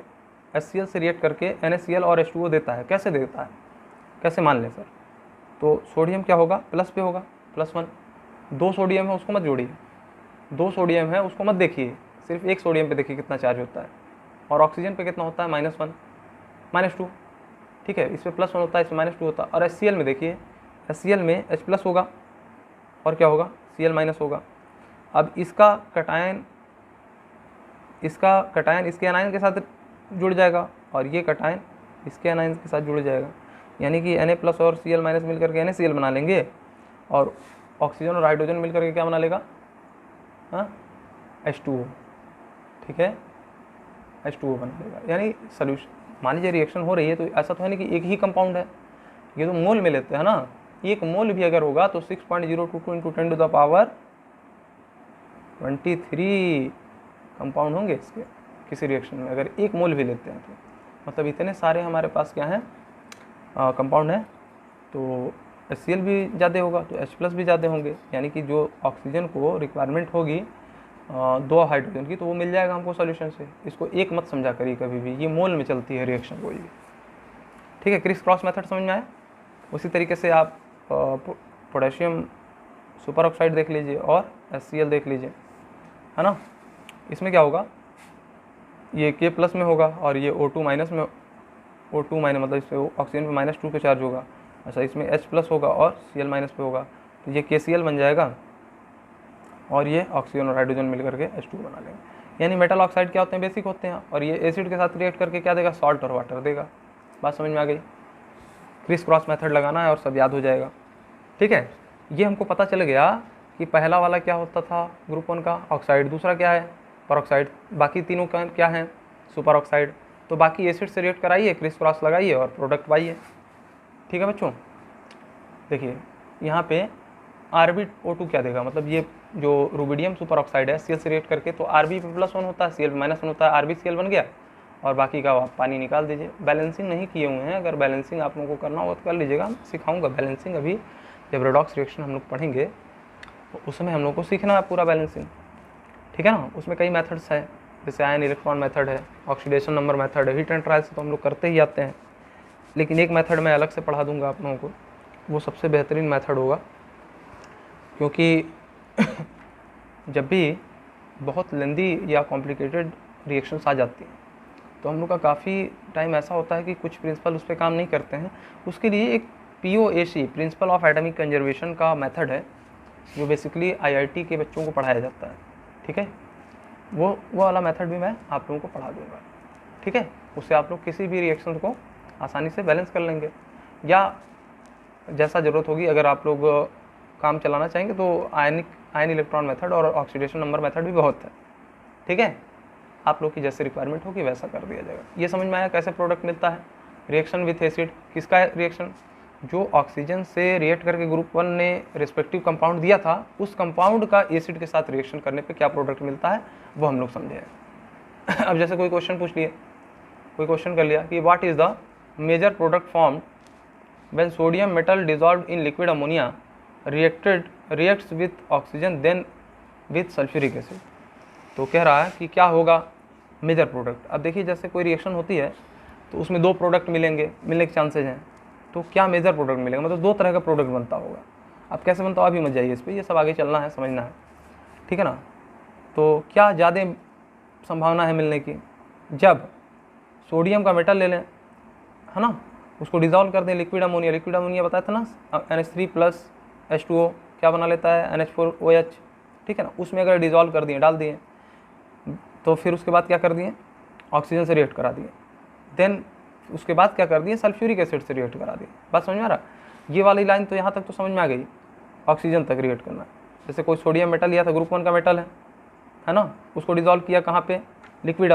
HCl से रिएक्ट करके NaCl और H2O देता है। कैसे देता है, कैसे मान लें सर, तो सोडियम क्या होगा, प्लस पे होगा, +1। 2 सोडियम है उसको मत जोड़िए, 2 सोडियम है उसको मत देखिए, सिर्फ 1 सोडियम पे देखिए कितना चार्ज होता है, और ऑक्सीजन पे कितना होता है, -1 -2, ठीक है। इस पर +1 होता है, इस पर -2 होता है। और HCl में देखिए, HCl में H+ होगा और क्या होगा, Cl- होगा। अब इसका कटायन इसके एनायन के साथ जुड़ जाएगा और ये कटायन इसके एनायन के साथ जुड़ जाएगा, यानी कि Na+ और Cl- मिल करके NaCl बना लेंगे, और ऑक्सीजन और हाइड्रोजन मिल करके क्या बना लेगा, हाँ, H2O, ठीक है, H2O बना लेगा। यानी सोल्यूशन, मान लीजिए रिएक्शन हो रही है, तो ऐसा तो है नहीं कि एक ही कंपाउंड है, ये तो मोल में लेते हैं ना। एक मोल भी अगर होगा तो 6.022 × 10⁻23 कंपाउंड होंगे इसके किसी रिएक्शन में, अगर एक मोल भी लेते हैं तो। मतलब इतने सारे हमारे पास क्या हैं, कंपाउंड है। तो HCl भी ज़्यादा होगा तो H+ भी ज़्यादा होंगे, यानी कि जो ऑक्सीजन को रिक्वायरमेंट होगी 2 हाइड्रोजन की, तो वो मिल जाएगा हमको सॉल्यूशन से। इसको एक मत समझा करिए कभी भी, ये मोल में चलती है रिएक्शन कोई भी, ठीक है। क्रिस क्रॉस मेथड समझ में आया। उसी तरीके से आप पोटेशियम सुपर ऑक्साइड देख लीजिए और HCl देख लीजिए, है ना। इसमें क्या होगा, ये K+ में होगा और ये O2 माइनस में, O2 माइनस मतलब इसमें ऑक्सीजन पे -2 पे चार्ज होगा। अच्छा, इसमें H+ होगा और Cl- पे होगा, तो ये KCl बन जाएगा और ये ऑक्सीजन और हाइड्रोजन मिल करके H2 बना लेंगे। यानी मेटल ऑक्साइड क्या होते हैं, बेसिक होते हैं, और ये एसिड के साथ रिएक्ट करके क्या देगा, सॉल्ट और वाटर देगा। बात समझ में आ गई। क्रिस क्रॉस मेथड लगाना है और सब याद हो जाएगा, ठीक है। ये हमको पता चल गया कि पहला वाला क्या होता था ग्रुप 1 का, ऑक्साइड, दूसरा क्या है, परऑक्साइड, बाकी तीनों का क्या है, सुपर ऑक्साइड। तो बाकी एसिड से रिएक्ट कराइए, क्रिस क्रॉस लगाइए और प्रोडक्ट पाइए, ठीक है बच्चों। देखिए यहाँ पे RbO2 क्या देगा, मतलब ये जो रुबिडियम सुपर ऑक्साइड है Cl से रिएक्ट करके, तो Rb+1 होता है, Cl-1 होता है, RbCl बन गया और बाकी का आप पानी निकाल दीजिए। बैलेंसिंग नहीं किए हुए हैं, अगर बैलेंसिंग आप लोगों को करना होगा तो कर लीजिएगा, सिखाऊंगा बैलेंसिंग। अभी जब रेडॉक्स रिएक्शन हम लोग पढ़ेंगे तो उसमें हम लोग को सीखना है पूरा बैलेंसिंग, ठीक है ना। उसमें कई मेथड्स हैं, जैसे आयन इलेक्ट्रॉन मेथड है, ऑक्सीडेशन नंबर मेथड है, हीट एंड ट्रायल से तो हम लोग करते ही आते हैं, लेकिन एक मेथड मैं अलग से पढ़ा दूंगा आप लोगों को, वो सबसे बेहतरीन मेथड होगा, क्योंकि जब भी बहुत लेंदी या कॉम्प्लिकेटेड रिएक्शंस आ जाती हैं तो हम लोग का काफ़ी टाइम ऐसा होता है कि कुछ प्रिंसिपल उस पर काम नहीं करते हैं। उसके लिए एक POAC, principle of atomic conservation का मेथड है, जो बेसिकली IIT के बच्चों को पढ़ाया जाता है, ठीक है। वो वाला मेथड भी मैं आप लोगों को पढ़ा दूँगा, ठीक है। उससे आप लोग किसी भी रिएक्शन को आसानी से बैलेंस कर लेंगे, या जैसा ज़रूरत होगी अगर आप लोग काम चलाना चाहेंगे तो आयन इलेक्ट्रॉन मेथड और ऑक्सीडेशन नंबर मेथड भी बहुत है, ठीक है। आप लोग की जैसे रिक्वायरमेंट होगी वैसा कर दिया जाएगा। ये समझ में आया कैसे प्रोडक्ट मिलता है। रिएक्शन विथ एसिड, किसका रिएक्शन, जो ऑक्सीजन से रिएक्ट करके ग्रुप 1 ने रिस्पेक्टिव कंपाउंड दिया था, उस कंपाउंड का एसिड के साथ रिएक्शन करने पे क्या प्रोडक्ट मिलता है वो हम लोग समझे। अब जैसे कोई क्वेश्चन पूछ लिए, कोई क्वेश्चन कर लिया कि what is the major product form when sodium metal dissolved in liquid ammonia reacts with oxygen then with sulphuric acid. तो कह रहा है कि क्या होगा मेजर प्रोडक्ट। अब देखिए जैसे कोई रिएक्शन होती है तो उसमें 2 प्रोडक्ट मिलने के चांसेज हैं, तो क्या मेजर प्रोडक्ट मिलेगा, मतलब 2 तरह का प्रोडक्ट बनता होगा। अब कैसे बनता हो अभी मत जाइए इस पर, ये सब आगे चलना है, समझना है, ठीक है ना। तो क्या ज़्यादा संभावना है मिलने की, जब सोडियम का मेटल ले लें, है ना, उसको डिज़ोल्व कर दें लिक्विड अमोनिया बताया था ना, NH3+ H2O क्या बना लेता है, NH4OH, ठीक है ना। उसमें अगर डिज़ोल्व कर दिए, डाल दिए, तो फिर उसके बाद क्या कर दिए, ऑक्सीजन से रिएक्ट करा दिए, देन उसके बाद क्या कर दिए, सल्फ्यूरिक एसिड से रिएक्ट करा दिए। बात समझ में आ रहा। ये वाली लाइन तो यहाँ तक तो समझ में आ गई, ऑक्सीजन तक रिएक्ट करना। जैसे कोई सोडियम मेटल लिया था, ग्रुप 1 का मेटल है ना, उसको डिज़ोल्व किया कहाँ पे, लिक्विड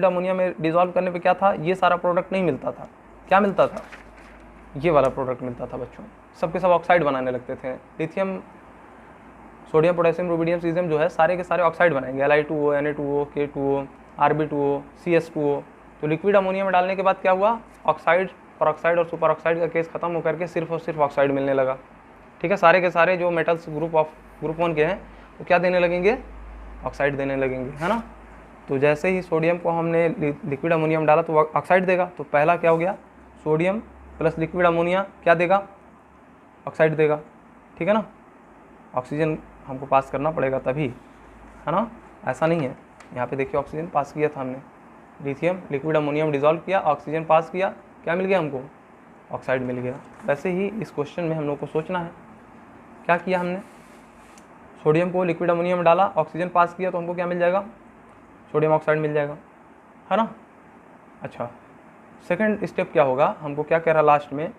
अमोनिया में डिज़ोल्व करने पे क्या था, ये सारा प्रोडक्ट नहीं मिलता था, क्या मिलता था, ये वाला प्रोडक्ट मिलता था बच्चों। सब के सब ऑक्साइड बनाने लगते थे, lithium, sodium, potassium, rubidium, caesium जो है सारे के सारे ऑक्साइड बनाएंगे, Li2O, Na2O, K2O, Rb2O, CS2O। तो लिक्विड अमोनिया में डालने के बाद क्या हुआ, ऑक्साइड, परऑक्साइड और सुपर ऑक्साइड का केस खत्म होकर के सिर्फ और सिर्फ ऑक्साइड मिलने लगा, ठीक है। सारे के सारे जो मेटल्स ग्रुप 1 के हैं वो क्या देने लगेंगे, ऑक्साइड देने लगेंगे, है ना। तो जैसे ही सोडियम को हमने लिक्विड अमोनिया में डाला तो ऑक्साइड देगा, तो पहला क्या हो गया, सोडियम प्लस लिक्विड अमोनिया क्या देगा, ऑक्साइड देगा, ठीक है ना। ऑक्सीजन हमको पास करना पड़ेगा तभी, है ना, ऐसा नहीं है। यहाँ पे देखिए ऑक्सीजन पास किया था हमने, लिथियम लिक्विड अमोनियम डिज़ोल्व किया, ऑक्सीजन पास किया, क्या मिल गया हमको, ऑक्साइड मिल गया। वैसे ही इस क्वेश्चन में हम लोग को सोचना है, क्या किया हमने, सोडियम को लिक्विड अमोनियम में डाला, ऑक्सीजन पास किया, तो हमको क्या मिल जाएगा, सोडियम ऑक्साइड मिल जाएगा, है ना। अच्छा, सेकंड स्टेप क्या होगा, हमको क्या कह रहा लास्ट में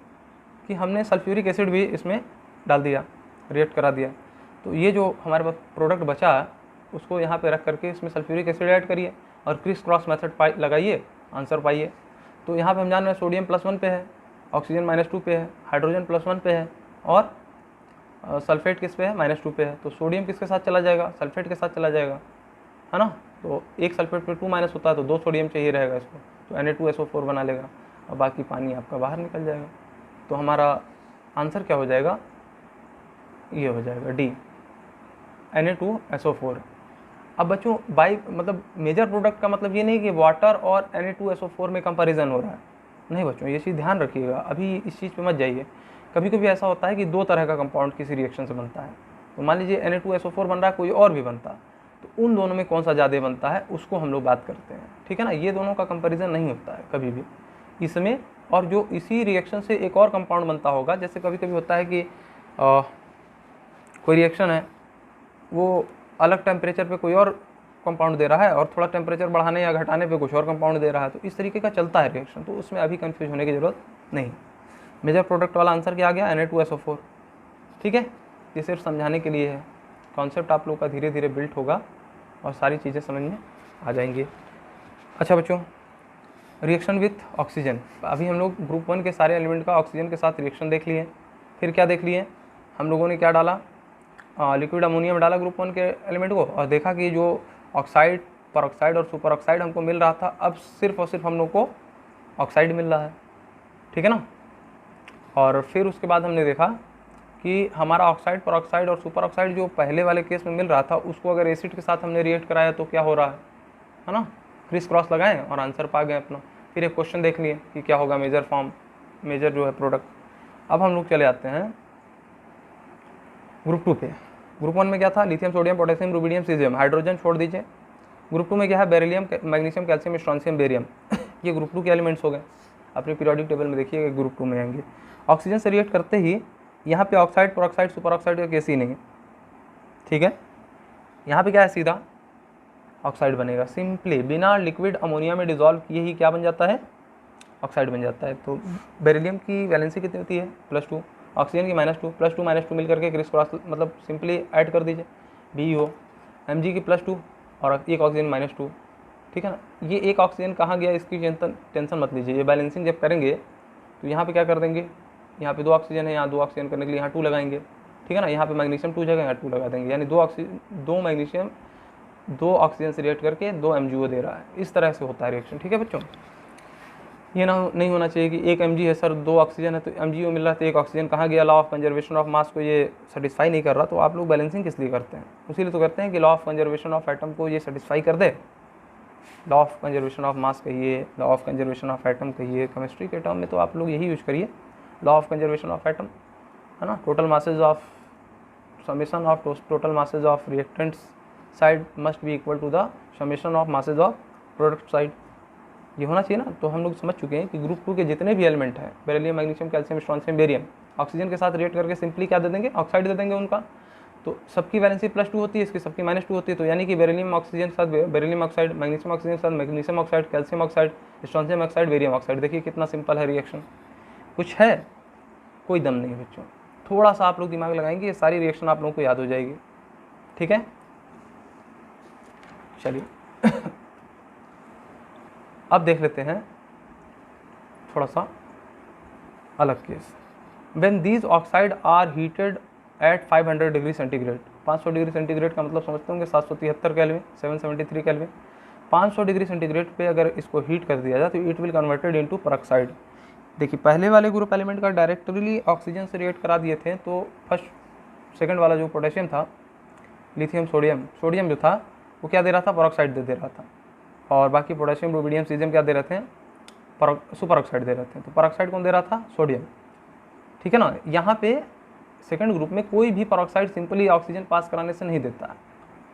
कि हमने सल्फ्यूरिक एसिड भी इसमें डाल दिया, रिएक्ट करा दिया। तो ये जो हमारे पास प्रोडक्ट बचा उसको यहाँ पे रख करके इसमें सल्फ्यूरिक एसिड ऐड करिए और क्रिस क्रॉस मेथड लगाइए, आंसर पाइए। तो यहाँ पे हम जान रहे हैं सोडियम +1 पे है, ऑक्सीजन -2 पे है, हाइड्रोजन +1 पे है और सल्फेट किस पे है, -2 पे है। तो सोडियम किसके साथ चला जाएगा, सल्फेट के साथ चला जाएगा, है ना। तो एक सल्फेट पे 2- होता है तो 2 सोडियम चाहिए रहेगा इसको, तो Na2SO4 बना लेगा और बाकी पानी आपका बाहर निकल जाएगा। तो हमारा आंसर क्या हो जाएगा, ये हो जाएगा D, Na2SO4। अब बच्चों मतलब मेजर प्रोडक्ट का मतलब ये नहीं कि वाटर और Na2SO4 में कंपैरिजन हो रहा है, नहीं बच्चों, ये चीज़ ध्यान रखिएगा, अभी इस चीज़ पे मत जाइए कभी कभी ऐसा होता है कि दो तरह का कंपाउंड किसी रिएक्शन से बनता है, तो मान लीजिए Na2SO4 बन रहा है, कोई और भी बनता है, तो उन दोनों में कौन सा ज़्यादा बनता है उसको हम लोग बात करते हैं, ठीक है ना। ये दोनों का कंपैरिजन नहीं होता है कभी भी इसमें। और जो इसी रिएक्शन से एक और कंपाउंड बनता होगा, जैसे कभी कभी होता है कि कोई रिएक्शन है वो अलग टेम्परेचर पे कोई और कंपाउंड दे रहा है और थोड़ा टेम्परेचर बढ़ाने या घटाने पे कुछ और कंपाउंड दे रहा है, तो इस तरीके का चलता है रिएक्शन, तो उसमें अभी कंफ्यूज होने की ज़रूरत नहीं। मेजर प्रोडक्ट वाला आंसर क्या आ गया, Na2SO4, ठीक है। ये सिर्फ समझाने के लिए है, कॉन्सेप्ट आप लोग का धीरे धीरे बिल्ट होगा और सारी चीज़ें समझ में आ जाएंगी। अच्छा बच्चों, रिएक्शन विथ ऑक्सीजन, अभी हम लोग ग्रुप 1 के सारे एलिमेंट का ऑक्सीजन के साथ रिएक्शन देख लिए। फिर क्या देख लिए हम लोगों ने, क्या डाला, लिक्विड अमोनियम डाला ग्रुप 1 के एलिमेंट को, और देखा कि जो ऑक्साइड, परऑक्साइड और सुपर ऑक्साइड हमको मिल रहा था, अब सिर्फ और सिर्फ हम लोग को ऑक्साइड मिल रहा है, ठीक है ना। और फिर उसके बाद हमने देखा कि हमारा ऑक्साइड, परऑक्साइड और सुपर ऑक्साइड जो पहले वाले केस में मिल रहा था, उसको अगर एसिड के साथ हमने रिएक्ट कराया तो क्या हो रहा है ना, क्रिस क्रॉस लगाएं और आंसर पा गए अपना। फिर एक क्वेश्चन देख लिए कि क्या होगा मेजर फॉर्म, मेजर जो है प्रोडक्ट। अब हम लोग चले आते हैं ग्रुप 2 पे। ग्रुप 1 में क्या था, lithium, sodium, potassium, rubidium, caesium, hydrogen छोड़ दीजिए। ग्रुप 2 में क्या है, beryllium, magnesium, calcium, strontium, barium. ये ग्रुप 2 के एलिमेंट्स हो गए, अपने पीरियोडिक टेबल में देखिए ग्रुप 2 में आएंगे। ऑक्सीजन से रिएक्ट करते ही यहाँ पे ऑक्साइड, परऑक्साइड, सुपर ऑक्साइड का केस ही नहीं है, ठीक है। यहाँ पे क्या है, सीधा ऑक्साइड बनेगा, सिंपली बिना लिक्विड अमोनिया में डिजॉल्व किए ही क्या बन जाता है, ऑक्साइड बन जाता है। तो बेरिलियम की वैलेंसी कितनी होती है, +2, ऑक्सीजन की -2, +2 -2 मिल करके क्रिस क्रॉस, मतलब सिंपली ऐड कर दीजिए, BeO, Mg की +2 और एक ऑक्सीजन -2, ठीक है ना। ये एक ऑक्सीजन कहाँ गया इसकी टेंशन मत लीजिए, ये बैलेंसिंग जब करेंगे तो यहाँ पे क्या कर देंगे, यहाँ पे 2 ऑक्सीजन है, यहाँ 2 ऑक्सीजन करने के लिए यहाँ 2 लगाएंगे, ठीक है ना। यहाँ पे मैग्नीशियम 2 जगह, यहाँ 2 लगा देंगे, यानी 2 मैग्नीशियम 2 ऑक्सीजन से रिएक्ट करके 2 MgO दे रहा है। इस तरह से होता है रिएक्शन, ठीक है बच्चों। ये ना नहीं होना चाहिए कि 1 Mg है सर, 2 ऑक्सीजन है तो MgO मिल रहा है तो 1 ऑक्सीजन कहाँ गया, लॉ ऑफ कंजर्वेशन ऑफ मास को ये सेटिस्फाई नहीं कर रहा, तो आप लोग बैलेंसिंग किस लिए करते हैं, उसीलिए तो करते हैं कि law of conservation of atom को ये सेटिस्फाई कर दे। Law of conservation of mass कहिए, law of conservation of atom कहिए, केमिस्ट्री के टर्म में तो आप लोग यही यूज करिए, law of conservation of atom, है ना। Total masses of summation of total masses of reactants side must be equal to the summation of masses of product side, ये होना चाहिए ना। तो हम लोग समझ चुके हैं कि ग्रुप 2 के जितने भी एलिमेंट हैं, beryllium, magnesium, calcium, strontium, barium, oxygen के साथ रिएक्ट करके सिंपली क्या दे देंगे, ऑक्साइड दे देंगे उनका। तो सबकी वैलेंसी +2 होती है, इसकी सबकी -2 होती है, तो यानी कि बेरिलियम ऑक्सीजन के साथ बेरिलियम ऑक्साइड, मैग्नीशियम ऑक्सीजन के साथ magnesium oxide, calcium oxide, strontium oxide, barium oxide. देखिए कितना सिंपल है रिएक्शन, कुछ है, कोई दम नहीं बच्चों। थोड़ा सा आप लोग दिमाग लगाएंगे, ये सारी रिएक्शन आप लोगों को याद हो जाएगी, ठीक है। चलिए अब देख लेते हैं थोड़ा सा अलग case. When these oxide are heated at 500 degree centigrade, 500 degree centigrade का मतलब समझते होंगे 773 केल्विन, 773 केल्विन। 500 डिग्री सेंटीग्रेड पे अगर इसको हीट कर दिया जाए तो it will converted into peroxide. देखिए पहले वाले ग्रुप एलिमेंट का डायरेक्टली ऑक्सीजन से रिएक्ट करा दिए थे, तो सेकंड वाला जो पोटेशियम था, लिथियम, सोडियम जो था वो क्या दे रहा था, परऑक्साइड दे रहा था, और बाकी पोटेशियम, रुबिडियम, सीजियम क्या दे रहे थे, सुपर ऑक्साइड दे रहे थे। तो परऑक्साइड कौन दे रहा था, सोडियम, ठीक है ना। यहाँ पे सेकंड ग्रुप में कोई भी परऑक्साइड सिंपली ऑक्सीजन पास कराने से नहीं देता है,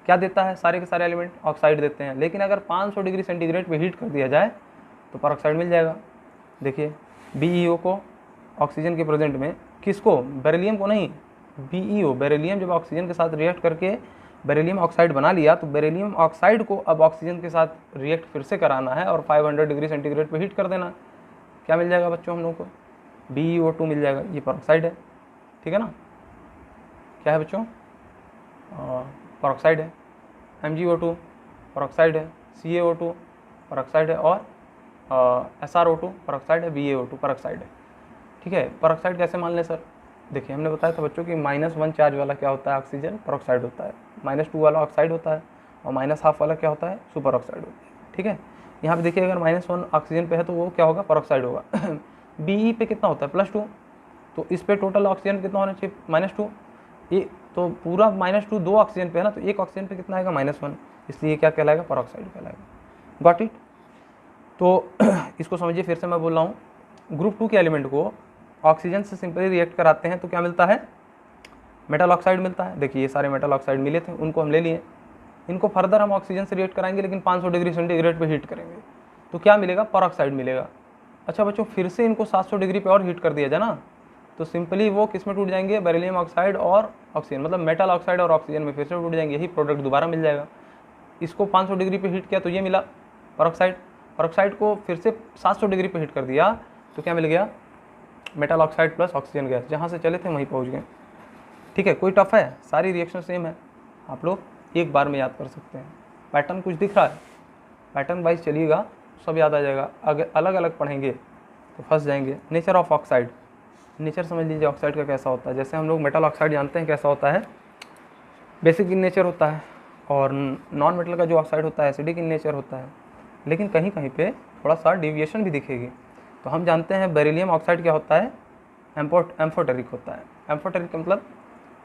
क्या देता है, सारे के सारे एलिमेंट ऑक्साइड देते हैं। लेकिन अगर 500 डिग्री सेंटीग्रेड पे हीट कर दिया जाए तो परऑक्साइड मिल जाएगा। देखिए BeO को ऑक्सीजन के प्रेजेंट में, किसको, बेरिलियम को नहीं, BeO, बेरिलियम जब ऑक्सीजन के साथ रिएक्ट करके बेरिलियम ऑक्साइड बना लिया, तो बेरिलियम ऑक्साइड को अब ऑक्सीजन के साथ रिएक्ट फिर से कराना है और 500 डिग्री सेंटीग्रेड पे हीट कर देना। क्या मिल जाएगा बच्चों हम लोग को, BeO2 मिल जाएगा, ये परऑक्साइड है, ठीक है ना। क्या है बच्चों, परऑक्साइड है। MgO2 परऑक्साइड है, CaO2 परऑक्साइड है, और SrO2 परऑक्साइड है, BaO2 परऑक्साइड है, ठीक है। परऑक्साइड कैसे मान लें सर, देखिए हमने बताया था बच्चों कि -1 चार्ज वाला क्या होता है, ऑक्सीजन परऑक्साइड होता है, -2 वाला ऑक्साइड होता है, और -1/2 वाला क्या होता है, सुपर ऑक्साइड होता है, ठीक है। यहाँ पे देखिए अगर -1 ऑक्सीजन पे है तो वो क्या होगा, परऑक्साइड होगा। BE पे कितना होता है, +2, तो इस पे टोटल ऑक्सीजन कितना होना चाहिए, -2, ये तो पूरा -2 2 ऑक्सीजन पे है ना, तो एक ऑक्सीजन पे कितना आएगा, -1, इसलिए क्या कहलाएगा, परऑक्साइड कहलाएगा। Got it. तो इसको समझिए, फिर से मैं बोल रहा हूँ, ग्रुप 2 के एलिमेंट को ऑक्सीजन से सिंपली रिएक्ट कराते हैं तो क्या मिलता है, मेटल ऑक्साइड मिलता है। देखिए ये सारे मेटल ऑक्साइड मिले थे, उनको हम ले लिए, इनको फर्दर हम ऑक्सीजन से रिएक्ट कराएंगे लेकिन 500 डिग्री सेंटीग्रेड पे हीट करेंगे तो क्या मिलेगा, परऑक्साइड मिलेगा। अच्छा बच्चों, फिर से इनको 700 डिग्री पे और हीट कर दिया जाए ना तो सिंपली वो किस में टूट जाएंगे, बेरिलियम ऑक्साइड और ऑक्सीजन, मतलब मेटल ऑक्साइड और ऑक्सीजन में फिर से टूट जाएंगे, यही प्रोडक्ट दोबारा मिल जाएगा। इसको 500 डिग्री पे हीट किया तो ये मिला परऑक्साइड, परऑक्साइड को फिर से 700 डिग्री पे हीट कर दिया तो क्या मिल गया, metal oxide plus oxygen gas, जहाँ से चले थे वहीं पहुँच गए। ठीक है, कोई टफ है, सारी रिएक्शन सेम है, आप लोग एक बार में याद कर सकते हैं। पैटर्न कुछ दिख रहा है, पैटर्न वाइज चलिएगा सब याद आ जाएगा। अगर अलग अलग पढ़ेंगे तो फंस जाएंगे। नेचर ऑफ ऑक्साइड, नेचर समझ लीजिए ऑक्साइड का कैसा होता है। जैसे हम लोग मेटल ऑक्साइड जानते हैं कैसा होता है, बेसिक इन नेचर होता है, और नॉन मेटल का जो ऑक्साइड होता है एसिडिक इन नेचर होता है, लेकिन कहीं कहीं पे थोड़ा सा डिविएशन भी दिखेगी। तो हम जानते हैं बेरिलियम ऑक्साइड क्या होता है, एम्फोटेरिक होता है। एम्फोटेरिक मतलब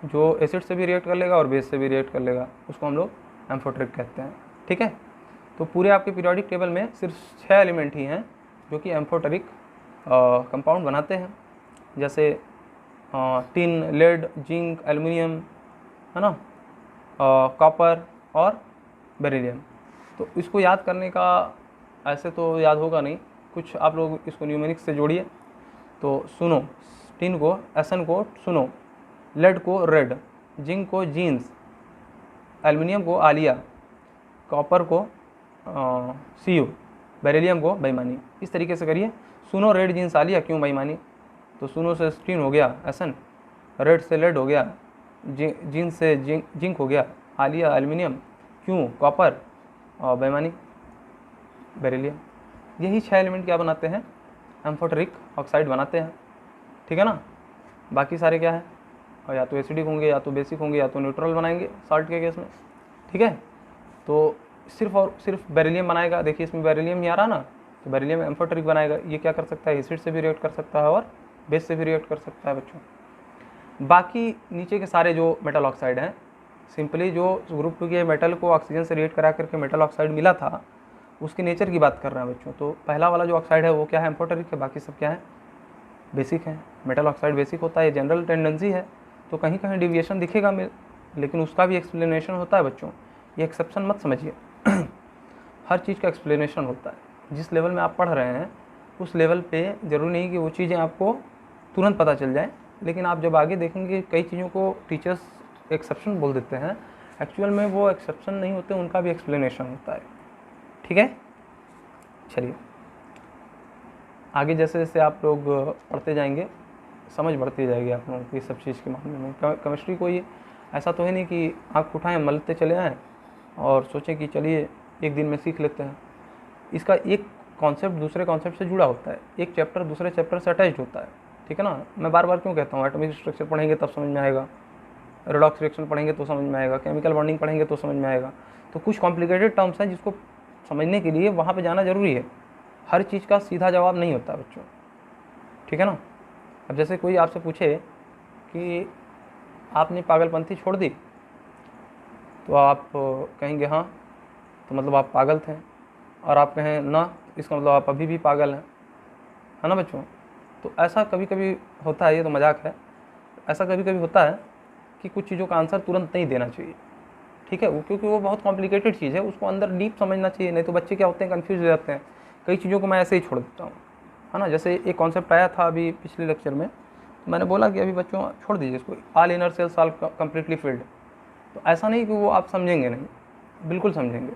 जो एसिड से भी रिएक्ट कर लेगा और बेस से भी रिएक्ट कर लेगा, उसको हम लोग एम्फोटेरिक कहते हैं। ठीक है, तो पूरे आपके पीरियोडिक टेबल में सिर्फ 6 एलिमेंट ही हैं जो कि एम्फोटेरिक कंपाउंड बनाते हैं, जैसे टिन, लेड, जिंक, एल्युमिनियम, है ना, कॉपर और बेरिलियम। तो इसको याद करने का ऐसे तो याद होगा नहीं, कुछ आप लोग इसको न्यूमेरिक्स से जोड़िए। तो सुनो, टिन को एसन को सुनो, लेड को रेड, जिंक को जीन्स, एल्युमिनियम को आलिया, कॉपर को सीयू, बेरिलियम को बेईमानी। इस तरीके से करिए, सुनो रेड जीन्स आलिया, क्यों बेईमानी, तो सुनो से टिन हो गया एसन, रेड से लेड हो गया, जीन्स से जिंक हो गया, आलिया एल्युमिनियम, क्यों कॉपर, और बेईमानी बेरिलियम। यही 6 एलिमेंट क्या बनाते हैं, एम्फोटेरिक ऑक्साइड बनाते हैं। ठीक है ना, बाकी सारे क्या है, और या तो एसिडिक होंगे या तो बेसिक होंगे या तो न्यूट्रल बनाएंगे साल्ट के केस में। ठीक है, तो सिर्फ और सिर्फ बेरिलियम बनाएगा। देखिए इसमें बेरिलियम ही आ रहा ना, तो बेरिलियम एम्फोटेरिक बनाएगा। ये क्या कर सकता है, एसिड से भी रिएक्ट कर सकता है और बेस से भी रिएक्ट कर सकता है बच्चों। बाकी नीचे के सारे जो मेटल ऑक्साइड हैं, सिंपली जो ग्रुप 2 के मेटल को ऑक्सीजन से रिएक्ट करा करके मेटल ऑक्साइड मिला था, उसके नेचर की बात कर रहे हैं बच्चों। तो पहला वाला जो ऑक्साइड है वो क्या है, एम्फोटेरिक है, बाकी सब क्या है, बेसिक है। मेटल ऑक्साइड बेसिक होता है, ये जनरल टेंडेंसी है, तो कहीं कहीं डिविएशन दिखेगा लेकिन उसका भी एक्सप्लेनेशन होता है बच्चों, ये एक्सेप्शन मत समझिए। हर चीज़ का एक्सप्लेनेशन होता है। जिस लेवल में आप पढ़ रहे हैं उस लेवल पे ज़रूरी नहीं कि वो चीज़ें आपको तुरंत पता चल जाए, लेकिन आप जब आगे देखेंगे कई चीज़ों को टीचर्स एक्सेप्शन बोल देते हैं, एक्चुअल में वो एक्सेप्शन नहीं होते, उनका भी एक्सप्लेनेशन होता है। ठीक है, चलिए आगे जैसे जैसे आप लोग पढ़ते जाएंगे समझ बढ़ती जाएगी आप लोगों की सब चीज़ के मामले में। केमिस्ट्री को ये ऐसा तो है नहीं कि आँख उठाएं मलते चले आएँ और सोचें कि चलिए एक दिन में सीख लेते हैं। इसका एक कॉन्सेप्ट दूसरे कॉन्सेप्ट से जुड़ा होता है, एक चैप्टर दूसरे चैप्टर से अटैच्ड होता है। ठीक है ना, मैं बार बार क्यों कहता हूँ, एटॉमिक स्ट्रक्चर पढ़ेंगे तब समझ में आएगा, रेडॉक्स रिएक्शन पढ़ेंगे तो समझ में आएगा, केमिकल बॉन्डिंग पढ़ेंगे तो समझ में आएगा। तो कुछ कॉम्प्लिकेटेड टर्म्स हैं जिसको समझने के लिए वहाँ पे जाना ज़रूरी है। हर चीज़ का सीधा जवाब नहीं होता बच्चों। ठीक है ना, अब जैसे कोई आपसे पूछे कि आपने पागलपंथी छोड़ दी, तो आप कहेंगे हाँ, तो मतलब आप पागल थे, और आप कहें ना, इसका मतलब आप अभी भी पागल हैं, है ना बच्चों। तो ऐसा कभी कभी होता है, ये तो मजाक है, ऐसा कभी कभी होता है कि कुछ चीज़ों का आंसर तुरंत नहीं देना चाहिए। ठीक है, क्योंकि वो बहुत कॉम्प्लिकेटेड चीज़ है, उसको अंदर डीप समझना चाहिए, नहीं तो बच्चे क्या होते हैं, कन्फ्यूज हो जाते हैं। कई चीज़ों को मैं ऐसे ही छोड़ देता हूँ, है ना। जैसे एक कॉन्सेप्ट आया था अभी पिछले लेक्चर में, मैंने बोला कि अभी बच्चों छोड़ दीजिए इसको, all inner cells are completely filled. तो ऐसा नहीं कि वो आप समझेंगे नहीं, बिल्कुल समझेंगे।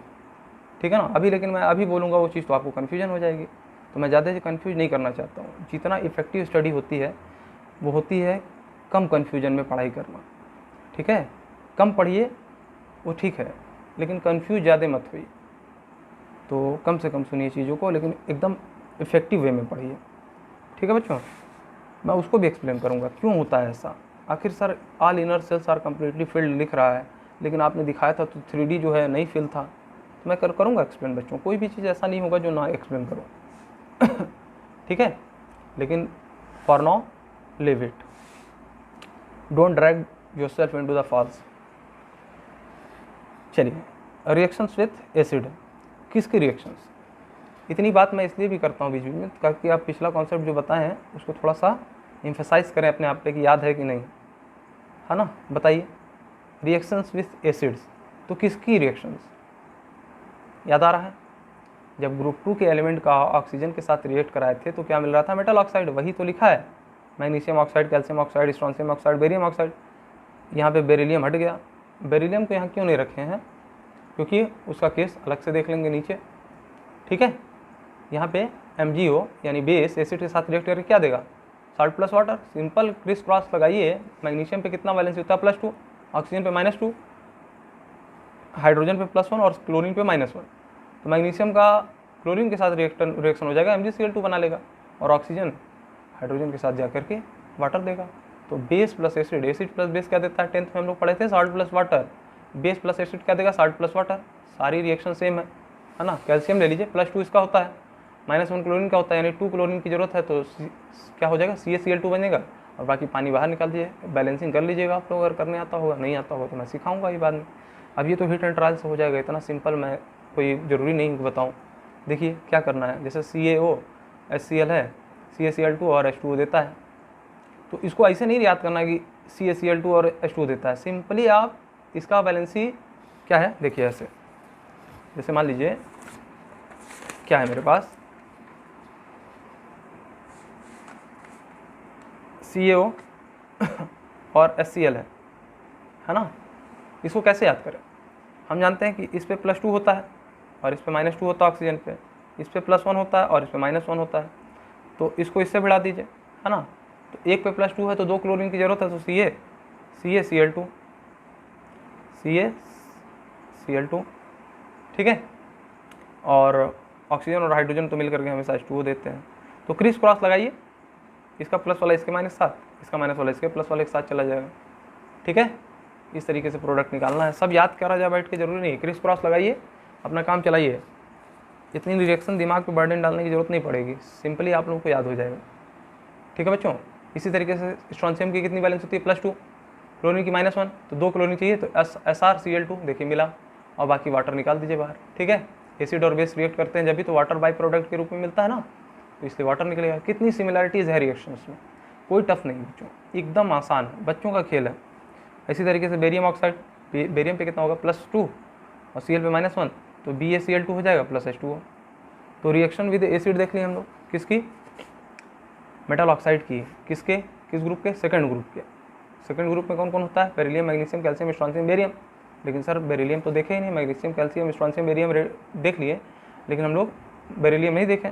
ठीक है ना, अभी लेकिन मैं अभी बोलूँगा वो चीज़ तो आपको कन्फ्यूजन हो जाएगी, तो मैं ज़्यादा से कन्फ्यूज नहीं करना चाहता हूँ। जितना इफेक्टिव स्टडी होती है वो होती है कम कन्फ्यूजन में पढ़ाई करना। ठीक है, कम पढ़िए वो ठीक है, लेकिन कन्फ्यूज ज़्यादा मत होइए। तो कम से कम सुनिए चीज़ों को, लेकिन एकदम इफेक्टिव वे में पढ़िए। ठीक है बच्चों, मैं उसको भी एक्सप्लेन करूँगा क्यों होता है ऐसा। आखिर sir all inner cells are completely filled लिख रहा है, लेकिन आपने दिखाया था तो 3D जो है नहीं फिल था। तो मैं करूँगा एक्सप्लेन बच्चों, कोई भी चीज़ ऐसा नहीं होगा जो ना एक्सप्लेन करूँ। ठीक है, लेकिन for now leave it, don't drag yourself into the falls. चलिए, रिएक्शंस विथ एसिड, किसकी रिएक्शंस। इतनी बात मैं इसलिए भी करता हूँ बीच बीच में ताकि आप पिछला कॉन्सेप्ट जो बताए हैं उसको थोड़ा सा इम्फेसाइज करें अपने आप पे कि याद है कि नहीं, है ना, बताइए। रिएक्शंस विथ एसिड्स, तो किसकी रिएक्शंस याद आ रहा है? जब ग्रुप 2 के एलिमेंट का ऑक्सीजन के साथ रिएक्ट कराए थे तो क्या मिल रहा था? मेटल ऑक्साइड, वही तो लिखा है, magnesium oxide, calcium oxide, strontium oxide, barium oxide. यहाँ पे बेरिलियम हट गया। बेरिलियम को यहाँ क्यों नहीं रखे हैं? क्योंकि उसका केस अलग से देख लेंगे नीचे, ठीक है। यहाँ पे MgO यानी बेस एसिड के साथ रिएक्ट करके क्या देगा? Salt plus water. Simple criss cross लगाइए। मैग्नीशियम पे कितना वैलेंसी होता है? +2, ऑक्सीजन पे -2, हाइड्रोजन पे +1 और क्लोरीन पे -1। तो मैग्नीशियम का क्लोरीन के साथ रिएक्शन हो जाएगा, MgCl2 बना लेगा, और ऑक्सीजन हाइड्रोजन के साथ जाकर के वाटर देगा। तो base plus acid, acid plus base क्या देता है? 10th में हम लोग पढ़े थे, salt plus water. Base plus acid क्या देगा? Salt plus water. सारी रिएक्शन सेम है ना। कैल्शियम ले लीजिए, +2 इसका होता है, -1 क्लोरीन का होता है, यानी 2 क्लोरीन की जरूरत है, तो क्या हो जाएगा? CaCl2 बनेगा, और बाकी पानी बाहर निकाल दीजिए। बैलेंसिंग कर लीजिएगा आप लोग, अगर करने आता होगा, नहीं आता होगा तो मैं सिखाऊंगा ये बाद में। अब ये तो हीट एंड ट्रायल से हो जाएगा, इतना सिंपल, मैं कोई ज़रूरी नहीं बताऊँ। देखिए क्या करना है, जैसे CaO HCl है, CaCl2 और H2O देता है, तो इसको ऐसे नहीं याद करना कि CaCl2 और H2O देता है। सिंपली आप इसका बैलेंसी क्या है देखिए, ऐसे जैसे मान लीजिए क्या है मेरे पास, CaO और HCl है ना। इसको कैसे याद करें? हम जानते हैं कि इस पे +2 होता है और इस पे -2 होता है ऑक्सीजन पे, इस पे +1 होता है और इस पे -1 होता है, तो इसको इससे बढ़ा दीजिए, है ना। तो एक पे +2 है तो 2 क्लोरीन की जरूरत है, तो CaCl2, CaCl2, ठीक है। और ऑक्सीजन और हाइड्रोजन तो मिलकर के हमेशा H2O देते हैं। तो क्रिस क्रॉस लगाइए, इसका प्लस वाला इसके -7, इसका माइनस वाला इसके प्लस वाले के साथ चला जाएगा, ठीक है। इस तरीके से प्रोडक्ट निकालना है, सब याद करा जाए बैठ के, जरूरी नहीं है। क्रिस क्रॉस लगाइए, अपना काम चलाइए, इतनी रिएक्शन दिमाग पे बर्डन डालने की जरूरत नहीं पड़ेगी, सिंपली आप लोगों को याद हो जाएगा, ठीक है बच्चों। इसी तरीके से स्ट्रोंशियम की कितनी बैलेंस होती है? +2, क्लोरीन की -1, तो 2 क्लोरीन चाहिए, तो SrCl2 देखिए मिला, और बाकी वाटर निकाल दीजिए बाहर, ठीक है। एसिड और बेस रिएक्ट करते हैं जब भी, तो वाटर बाई प्रोडक्ट के रूप में मिलता है ना, तो इसलिए वाटर निकलेगा। कितनी सिमिलरिटीज़ है रिएक्शंस में, कोई टफ नहीं बच्चों, एकदम आसान है, बच्चों का खेल है। इसी तरीके से बेरियम ऑक्साइड, बेरियम पे कितना होगा? +2 और Cl पे -1, तो BaCl2 हो जाएगा प्लस H2O। तो रिएक्शन विद एसिड देख लिए हम लोग, किसकी? मेटल ऑक्साइड की। किसके? किस ग्रुप के? सेकंड ग्रुप के। सेकंड ग्रुप में कौन कौन होता है? Beryllium, magnesium, calcium, strontium, barium. लेकिन सर बेरिलियम तो देखे ही नहीं, मैग्नीशियम, कैल्शियम, स्ट्रोंशियम, बेरियम देख लिए, लेकिन हम लोग बेरिलियम नहीं देखें,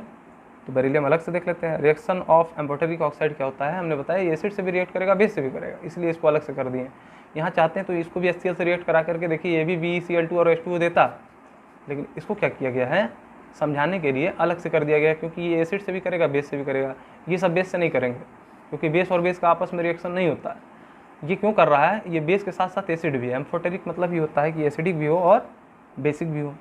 तो बेरिलियम अलग से देख लेते हैं। रिएक्शन ऑफ एम्फोटेरिक ऑक्साइड क्या होता है? हमने बताया एसिड से भी रिएक्ट करेगा, बेस से भी करेगा, इसलिए इसको अलग से कर दिए। यहाँ चाहते हैं तो इसको भी HCl से रिएक्ट करा करके देखिए, ये भी BeCl2 और H2O देता, लेकिन इसको क्या किया गया है? समझाने के लिए अलग से कर दिया गया, क्योंकि ये एसिड से भी करेगा, बेस से भी करेगा। ये सब बेस से नहीं करेंगे, क्योंकि बेस और बेस का आपस में रिएक्शन नहीं होता है। ये क्यों कर रहा है? ये बेस के साथ साथ एसिड भी है। एम्फोटेरिक मतलब ये होता है कि एसिडिक भी हो और बेसिक भी हो।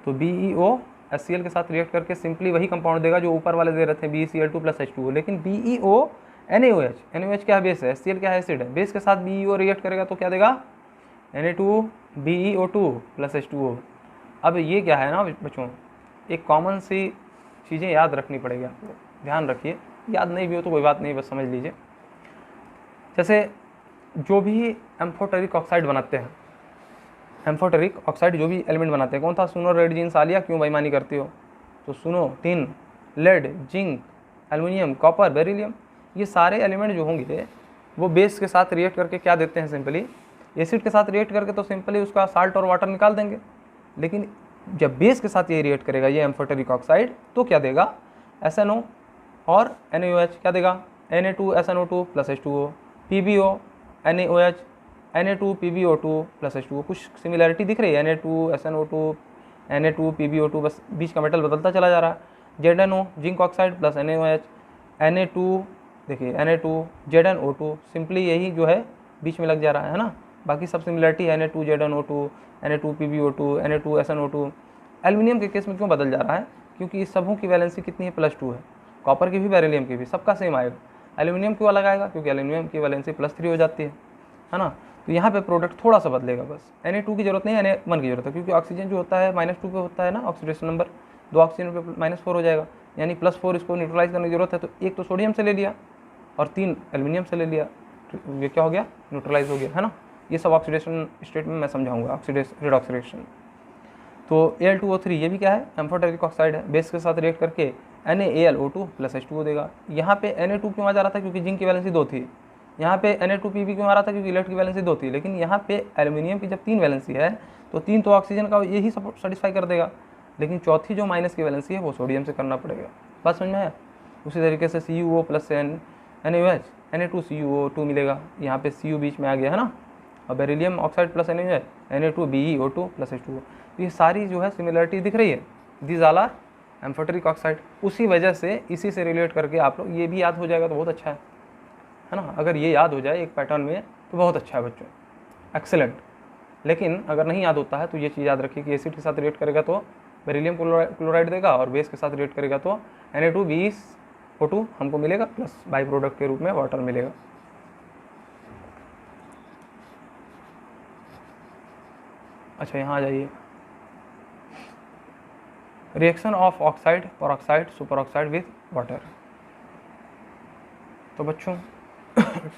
तो BeO HCl के साथ रिएक्ट करके सिंपली वही कंपाउंड देगा जो ऊपर वाले दे रहे थे, BeCl2 + H2O। लेकिन BeO NaOH, NaOH क्या है? बेस है, HCl क्या है? एसिड है। बेस के साथ BeO रिएक्ट करेगा तो क्या देगा? Na2BeO2 + H2O। अब ये क्या है ना बच्चों, एक कॉमन सी चीज़ें याद रखनी पड़ेगी आपको, ध्यान रखिए, याद नहीं भी हो तो कोई बात नहीं, बस समझ लीजिए। जैसे जो भी एम्फोटेरिक ऑक्साइड बनाते हैं, एम्फोटेरिक ऑक्साइड जो भी एलिमेंट बनाते हैं, कौन था? सुनो, रेड, जिंक, सालिया। क्यों बेईमानी करती हो? तो सुनो, tin, lead, zinc, aluminium, copper, beryllium, ये सारे एलिमेंट जो होंगे वो बेस के साथ रिएक्ट करके क्या देते हैं? सिंपली एसिड के साथ रिएक्ट करके तो सिंपली उसका साल्ट और वाटर निकाल देंगे, लेकिन जब बेस के साथ ये रिएक्ट करेगा ये एम्फोटेरिक ऑक्साइड, तो क्या देगा? SNO और NaOH क्या देगा? Na2SNO2 + H2O, PbO NaOH, Na2PbO2 + H2O। कुछ सिमिलरिटी दिख रही है? Na2SNO2, Na2PbO2, बस बीच का मेटल बदलता चला जा रहा है। ZNO zinc oxide + NaOH, Na2 देखिए Na2 ZnO2, सिंपली यही जो है बीच में लग जा रहा है ना, बाकी सब सिमिलरिटी है। Na2 ZnO2, Na2PbO2, Na2SNO2। Aluminium के केस में क्यों बदल जा रहा है? क्योंकि इस सबों की वैलेंसी कितनी है? +2 है। कॉपर की भी, बेरिलियम की भी, सबका सेम आएगा। एल्युमिनियम क्यों अलग आएगा? क्योंकि एल्युमिनियम की वैलेंसी +3 हो जाती है ना। तो यहाँ पे प्रोडक्ट थोड़ा सा बदलेगा बस। Na2 की जरूरत नहीं है, Na1 की जरूरत है, क्योंकि ऑक्सीजन जो होता है -2 पे होता है ना, ऑक्सीडेशन नंबर 2 ऑक्सीजन पे -4 हो जाएगा, यानी +4 इसको न्यूट्रलाइज करने की जरूरत है। तो एक तो सोडियम से ले लिया, और 3 एल्यूमिनियम से ले लिया, तो ये क्या हो गया, न्यूट्रलाइज हो गया, है ना। ये सब ऑक्सीडेशन स्टेट में मैं समझाऊंगा, ऑक्सीडेशन रेडॉक्स रिएक्शन। तो Al2O3 ये भी क्या है, एम्फोटेरिक ऑक्साइड है, बेस के साथ रिएक्ट करके NaAlO2 + H2O देगा। यहाँ पे Na2 क्यों आ जा रहा था, क्योंकि जिंक की वैलेंसी 2 थी। यहाँ पे Na2Pb क्यों आ रहा था, क्योंकि लेड की वैलेंसी 2 थी। लेकिन यहाँ पे एल्यूमिनियम की जब 3 वैलेंसी है तो 3 तो ऑक्सीजन का यही सेटिस्फाई कर देगा, लेकिन चौथी जो माइनस की वैलेंसी है वो सोडियम से करना पड़ेगा। बात समझ में आया। उसी तरीके से CuO + NaOH Na2CuO2 मिलेगा, यहाँ पे Cu बीच में आ गया, है ना। और beryllium oxide + NaOH Na2BeO2 + H2O। तो ये सारी जो है सिमिलरिटी दिख रही है, these all are amphoteric oxide. उसी वजह से इसी से रिलेट करके आप लोग ये भी याद हो जाएगा तो बहुत अच्छा है ना। अगर ये याद हो जाए एक पैटर्न में तो बहुत अच्छा है बच्चों, एक्सेलेंट। लेकिन अगर नहीं याद होता है तो ये चीज़ याद रखिए कि एसिड के साथ रिएक्ट करेगा तो बेरिलियम क्लोराइड देगा, और बेस के साथ रिएक्ट करेगा तो Na2BeO2 हमको मिलेगा, प्लस बाई प्रोडक्ट के रूप में वाटर मिलेगा। अच्छा, यहाँ आ जाइए, reaction of oxide peroxide super oxide with water. तो बच्चों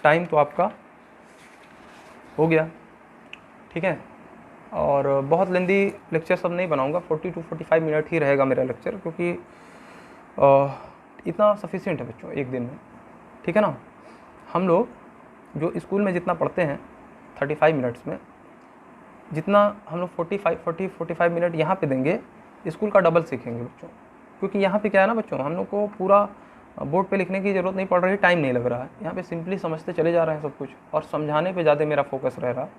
टाइम तो आपका हो गया, ठीक है। और बहुत लेंदी लेक्चर सब नहीं बनाऊंगा, 40 to 45 मिनट ही रहेगा मेरा लेक्चर, क्योंकि इतना सफिशिएंट है बच्चों एक दिन में, ठीक है ना। हम लोग जो स्कूल में जितना पढ़ते हैं 35 मिनट्स में, जितना हम लोग 45 मिनट यहाँ पे देंगे, स्कूल का डबल सीखेंगे बच्चों। क्योंकि यहाँ पे क्या है ना बच्चों, हम लोग को पूरा बोर्ड पे लिखने की ज़रूरत नहीं पड़ रही, टाइम नहीं लग रहा है, यहाँ पे सिंपली समझते चले जा रहे हैं सब कुछ, और समझाने पे ज़्यादा मेरा फोकस रह रहा है।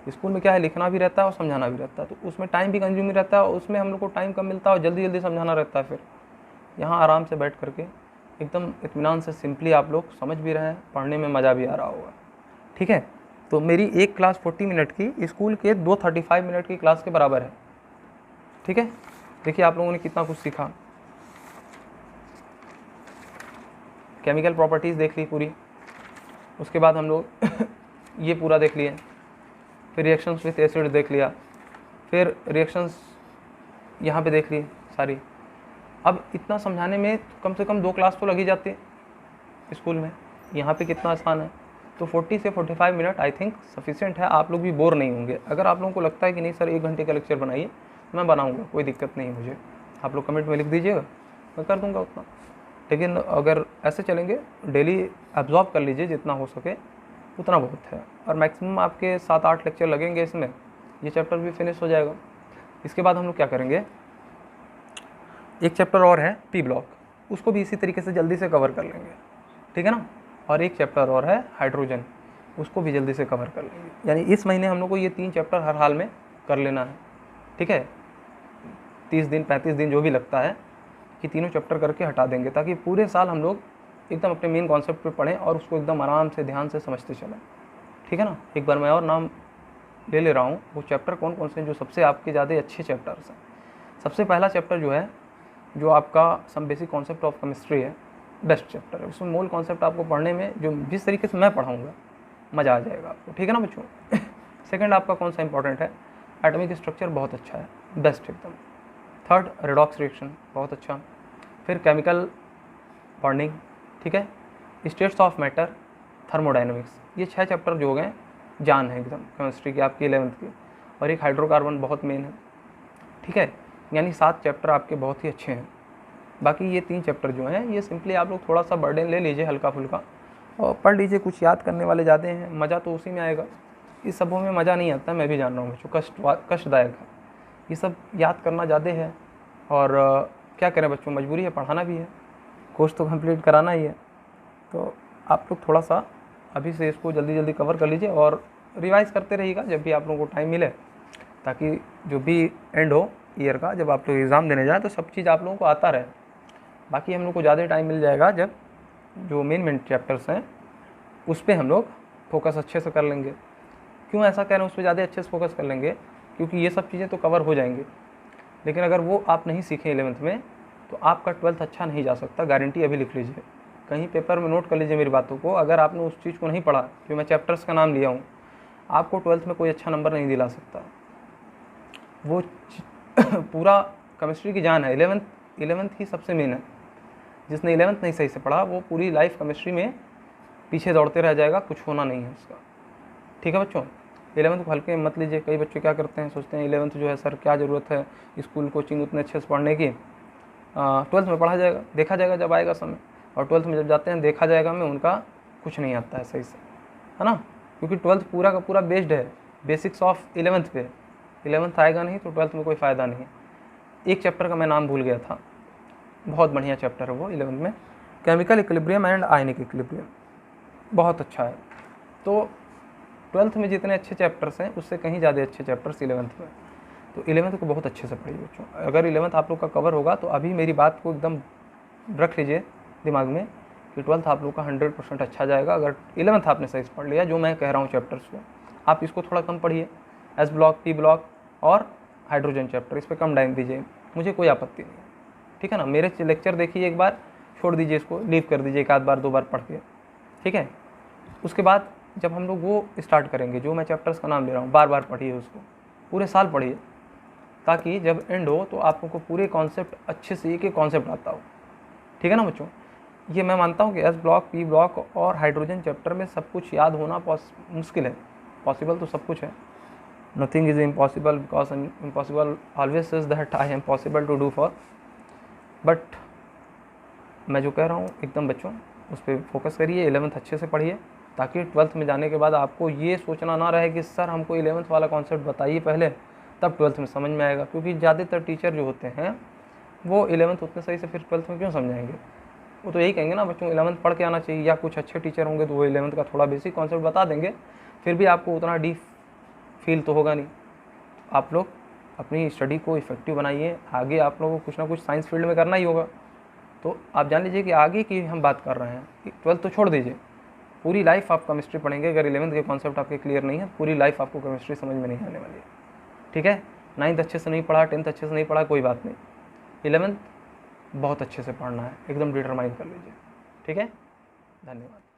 स्कूल में क्या है, लिखना भी रहता है और समझाना भी रहता है, तो उसमें टाइम भी कंज्यूम रहता है, और उसमें हम लोग को टाइम कम मिलता है और जल्दी जल्दी समझाना रहता है। फिर यहाँ आराम से बैठ करके एकदम इत्मीनान से सिंपली आप लोग समझ भी रहे हैं, पढ़ने में मज़ा भी आ रहा होगा, ठीक है। तो मेरी एक क्लास 40 मिनट की स्कूल के 2 35 मिनट की क्लास के बराबर है, ठीक है। देखिए आप लोगों ने कितना कुछ सीखा, केमिकल प्रॉपर्टीज़ देख ली पूरी, उसके बाद हम लोग ये पूरा देख लिए, फिर रिएक्शंस विथ एसिड देख लिया, फिर रिएक्शंस यहाँ पे देख ली सारी। अब इतना समझाने में कम से कम 2 क्लास तो लग ही जाती है स्कूल में, यहाँ पे कितना आसान है। तो 40 से 45 मिनट आई थिंक सफिशिएंट है, आप लोग भी बोर नहीं होंगे। अगर आप लोगों को लगता है कि नहीं सर 1 घंटे का लेक्चर बनाइए, मैं बनाऊँगा, कोई दिक्कत नहीं मुझे, आप लोग कमेंट में लिख दीजिएगा, मैं कर दूँगा उतना। लेकिन अगर ऐसे चलेंगे, डेली एब्जॉर्ब कर लीजिए जितना हो सके उतना बहुत है, और मैक्सिमम आपके 7-8 लेक्चर लगेंगे इसमें, ये चैप्टर भी फिनिश हो जाएगा। इसके बाद हम लोग क्या करेंगे, एक चैप्टर और है पी ब्लॉक, उसको भी इसी तरीके से जल्दी से कवर कर लेंगे, ठीक है ना। और एक चैप्टर और है हाइड्रोजन, उसको भी जल्दी से कवर कर लेंगे। यानी इस महीने हम लोग को ये 3 चैप्टर हर हाल में कर लेना है, ठीक है। 30 दिन 35 दिन जो भी लगता है कि तीनों चैप्टर करके हटा देंगे, ताकि पूरे साल हम लोग एकदम अपने मेन कॉन्सेप्ट पे पढ़ें और उसको एकदम आराम से ध्यान से समझते चलें, ठीक है ना। एक बार मैं और नाम ले ले रहा हूँ, वो चैप्टर कौन कौन से जो सबसे आपके ज़्यादा अच्छे चैप्टर्स हैं। सबसे पहला चैप्टर जो है, जो आपका some basic concept of chemistry है, बेस्ट चैप्टर है। उसमें मूल कॉन्सेप्ट आपको पढ़ने में जो जिस तरीके से मैं पढ़ाऊँगा मज़ा आ जाएगा आपको, ठीक है ना बच्चों। सेकंड आपका कौन सा इंपॉर्टेंट है, एटॉमिक स्ट्रक्चर बहुत अच्छा है, बेस्ट एकदम। थर्ड रेडॉक्स रिएक्शन बहुत अच्छा, फिर केमिकल बॉन्डिंग, ठीक है, स्टेट्स ऑफ मैटर, थर्मोडाइनमिक्स। ये 6 चैप्टर जो हो गए जान है एकदम केमिस्ट्री की आपकी 11th की। और एक हाइड्रोकार्बन बहुत मेन है, ठीक है। यानी 7 चैप्टर आपके बहुत ही अच्छे हैं। बाकी ये 3 चैप्टर जो हैं ये सिंपली आप लोग थोड़ा सा बर्डन ले लीजिए हल्का फुल्का और पढ़ लीजिए। कुछ याद करने वाले ज़्यादा हैं, मज़ा तो उसी में आएगा। इस सबों में मज़ा नहीं आता, मैं भी जान रहा हूँ बच्चों, कष्टदायक है ये सब, याद करना ज़्यादा है। और क्या करें बच्चों, मजबूरी है, पढ़ाना भी है, कोर्स तो कंप्लीट कराना ही है। तो आप लोग थोड़ा सा अभी से इसको जल्दी जल्दी कवर कर लीजिए और रिवाइज़ करते रहिएगा जब भी आप लोगों को टाइम मिले, ताकि जो भी एंड हो ईयर का, जब आप लोग एग्ज़ाम देने जाएँ तो सब चीज़ आप लोगों को आता रहे। बाकी हम लोग को ज़्यादा टाइम मिल जाएगा जब जो मेन चैप्टर्स हैं उस पर हम लोग फोकस अच्छे से कर लेंगे। क्यों ऐसा कह रहे हैं, उस पर ज़्यादा अच्छे से फोकस कर लेंगे क्योंकि ये सब चीज़ें तो कवर हो जाएंगी, लेकिन अगर वो आप नहीं सीखें 11th में तो आपका 12th अच्छा नहीं जा सकता, गारंटी अभी लिख लीजिए, कहीं पेपर में नोट कर लीजिए मेरी बातों को। अगर आपने उस चीज़ को नहीं पढ़ा, जो मैं चैप्टर्स का नाम लिया हूँ, आपको 12th में कोई अच्छा नंबर नहीं दिला सकता। वो पूरा केमिस्ट्री की जान है, 11th ही सबसे मेन है। जिसने 11th नहीं सही से पढ़ा वो पूरी लाइफ केमिस्ट्री में पीछे दौड़ते रह जाएगा, कुछ होना नहीं है उसका। ठीक है बच्चों, 11th को हल्के में मत लीजिए। कई बच्चे क्या करते हैं, सोचते हैं 11th जो है सर क्या ज़रूरत है स्कूल कोचिंग उतने अच्छे से पढ़ने की, 12th में पढ़ा जाएगा, देखा जाएगा जब आएगा समय। और 12th में जब जाते हैं देखा जाएगा में उनका कुछ नहीं आता है सही से, है ना, क्योंकि 12th पूरा का पूरा बेस्ड है बेसिक्स ऑफ 11th पे। 11th आएगा नहीं तो 12th में कोई फ़ायदा नहीं है। एक चैप्टर का मैं नाम भूल गया था, बहुत बढ़िया चैप्टर है वो 11th में, chemical equilibrium and ionic equilibrium, बहुत अच्छा है। तो 12th में जितने अच्छे चैप्टर्स हैं उससे कहीं ज़्यादा अच्छे चैप्टर्स 11th में। तो 11th को बहुत अच्छे से पढ़िए बच्चों। अगर 11th आप लोग का कवर होगा तो अभी मेरी बात को एकदम रख लीजिए दिमाग में कि 12th आप लोग का 100% अच्छा जाएगा अगर 11th आपने सही से पढ़ लिया। जो मैं कह रहा हूँ चैप्टर्स को आप इसको थोड़ा कम पढ़िए, एस ब्लॉक, पी ब्लॉक और हाइड्रोजन चैप्टर, इस पर कम टाइम दीजिए, मुझे कोई आपत्ति नहीं है। ठीक है ना, मेरे लेक्चर देखिए एक बार, छोड़ दीजिए इसको, लीव कर दीजिए एक आध बार 2 बार पढ़ के। ठीक है, उसके बाद जब हम लोग वो स्टार्ट करेंगे, जो मैं चैप्टर्स का नाम ले रहा हूँ, बार बार पढ़िए उसको, पूरे साल पढ़िए, ताकि जब एंड हो तो आप लोग को पूरे कॉन्सेप्ट अच्छे से एक कॉन्सेप्ट आता हो। ठीक है ना बच्चों, ये मैं मानता हूँ कि एस ब्लॉक, पी ब्लॉक और हाइड्रोजन चैप्टर में सब कुछ याद होना मुश्किल है, पॉसिबल तो सब कुछ है। Nothing is impossible because impossible always says that I am possible to do for. But मैं जो कह रहा हूँ एकदम बच्चों उस पर फोकस करिए, 11th अच्छे से पढ़िए, ताकि 12th में जाने के बाद आपको ये सोचना ना रहे कि सर हमको 11th वाला कॉन्सेप्ट बताइए पहले, तब 12th में समझ में आएगा। क्योंकि ज़्यादातर टीचर जो होते हैं वो 11th उतने सही से फिर 12th में क्यों समझाएंगे, वो तो यही कहेंगे ना बच्चों 11th पढ़ के आना चाहिए, या कुछ अच्छे टीचर होंगे तो वो 11th का थोड़ा बेसिक कॉन्सेप्ट बता देंगे, फिर भी आपको उतना डीप फील तो होगा नहीं। आप लोग अपनी स्टडी को इफेक्टिव बनाइए, आगे आप लोगों को कुछ ना कुछ साइंस फील्ड में करना ही होगा। तो आप जान लीजिए कि आगे की हम बात कर रहे हैं, 12th तो छोड़ दीजिए, पूरी लाइफ आप केमिस्ट्री पढ़ेंगे। अगर 11th के कॉन्सेप्ट आपके क्लियर नहीं है, पूरी लाइफ आपको केमिस्ट्री समझ में नहीं आने वाली है। ठीक है, 9th अच्छे से नहीं पढ़ा, 10th अच्छे से नहीं पढ़ा, कोई बात नहीं, 11th बहुत अच्छे से पढ़ना है, एकदम डिटरमाइन कर लीजिए। ठीक है, धन्यवाद।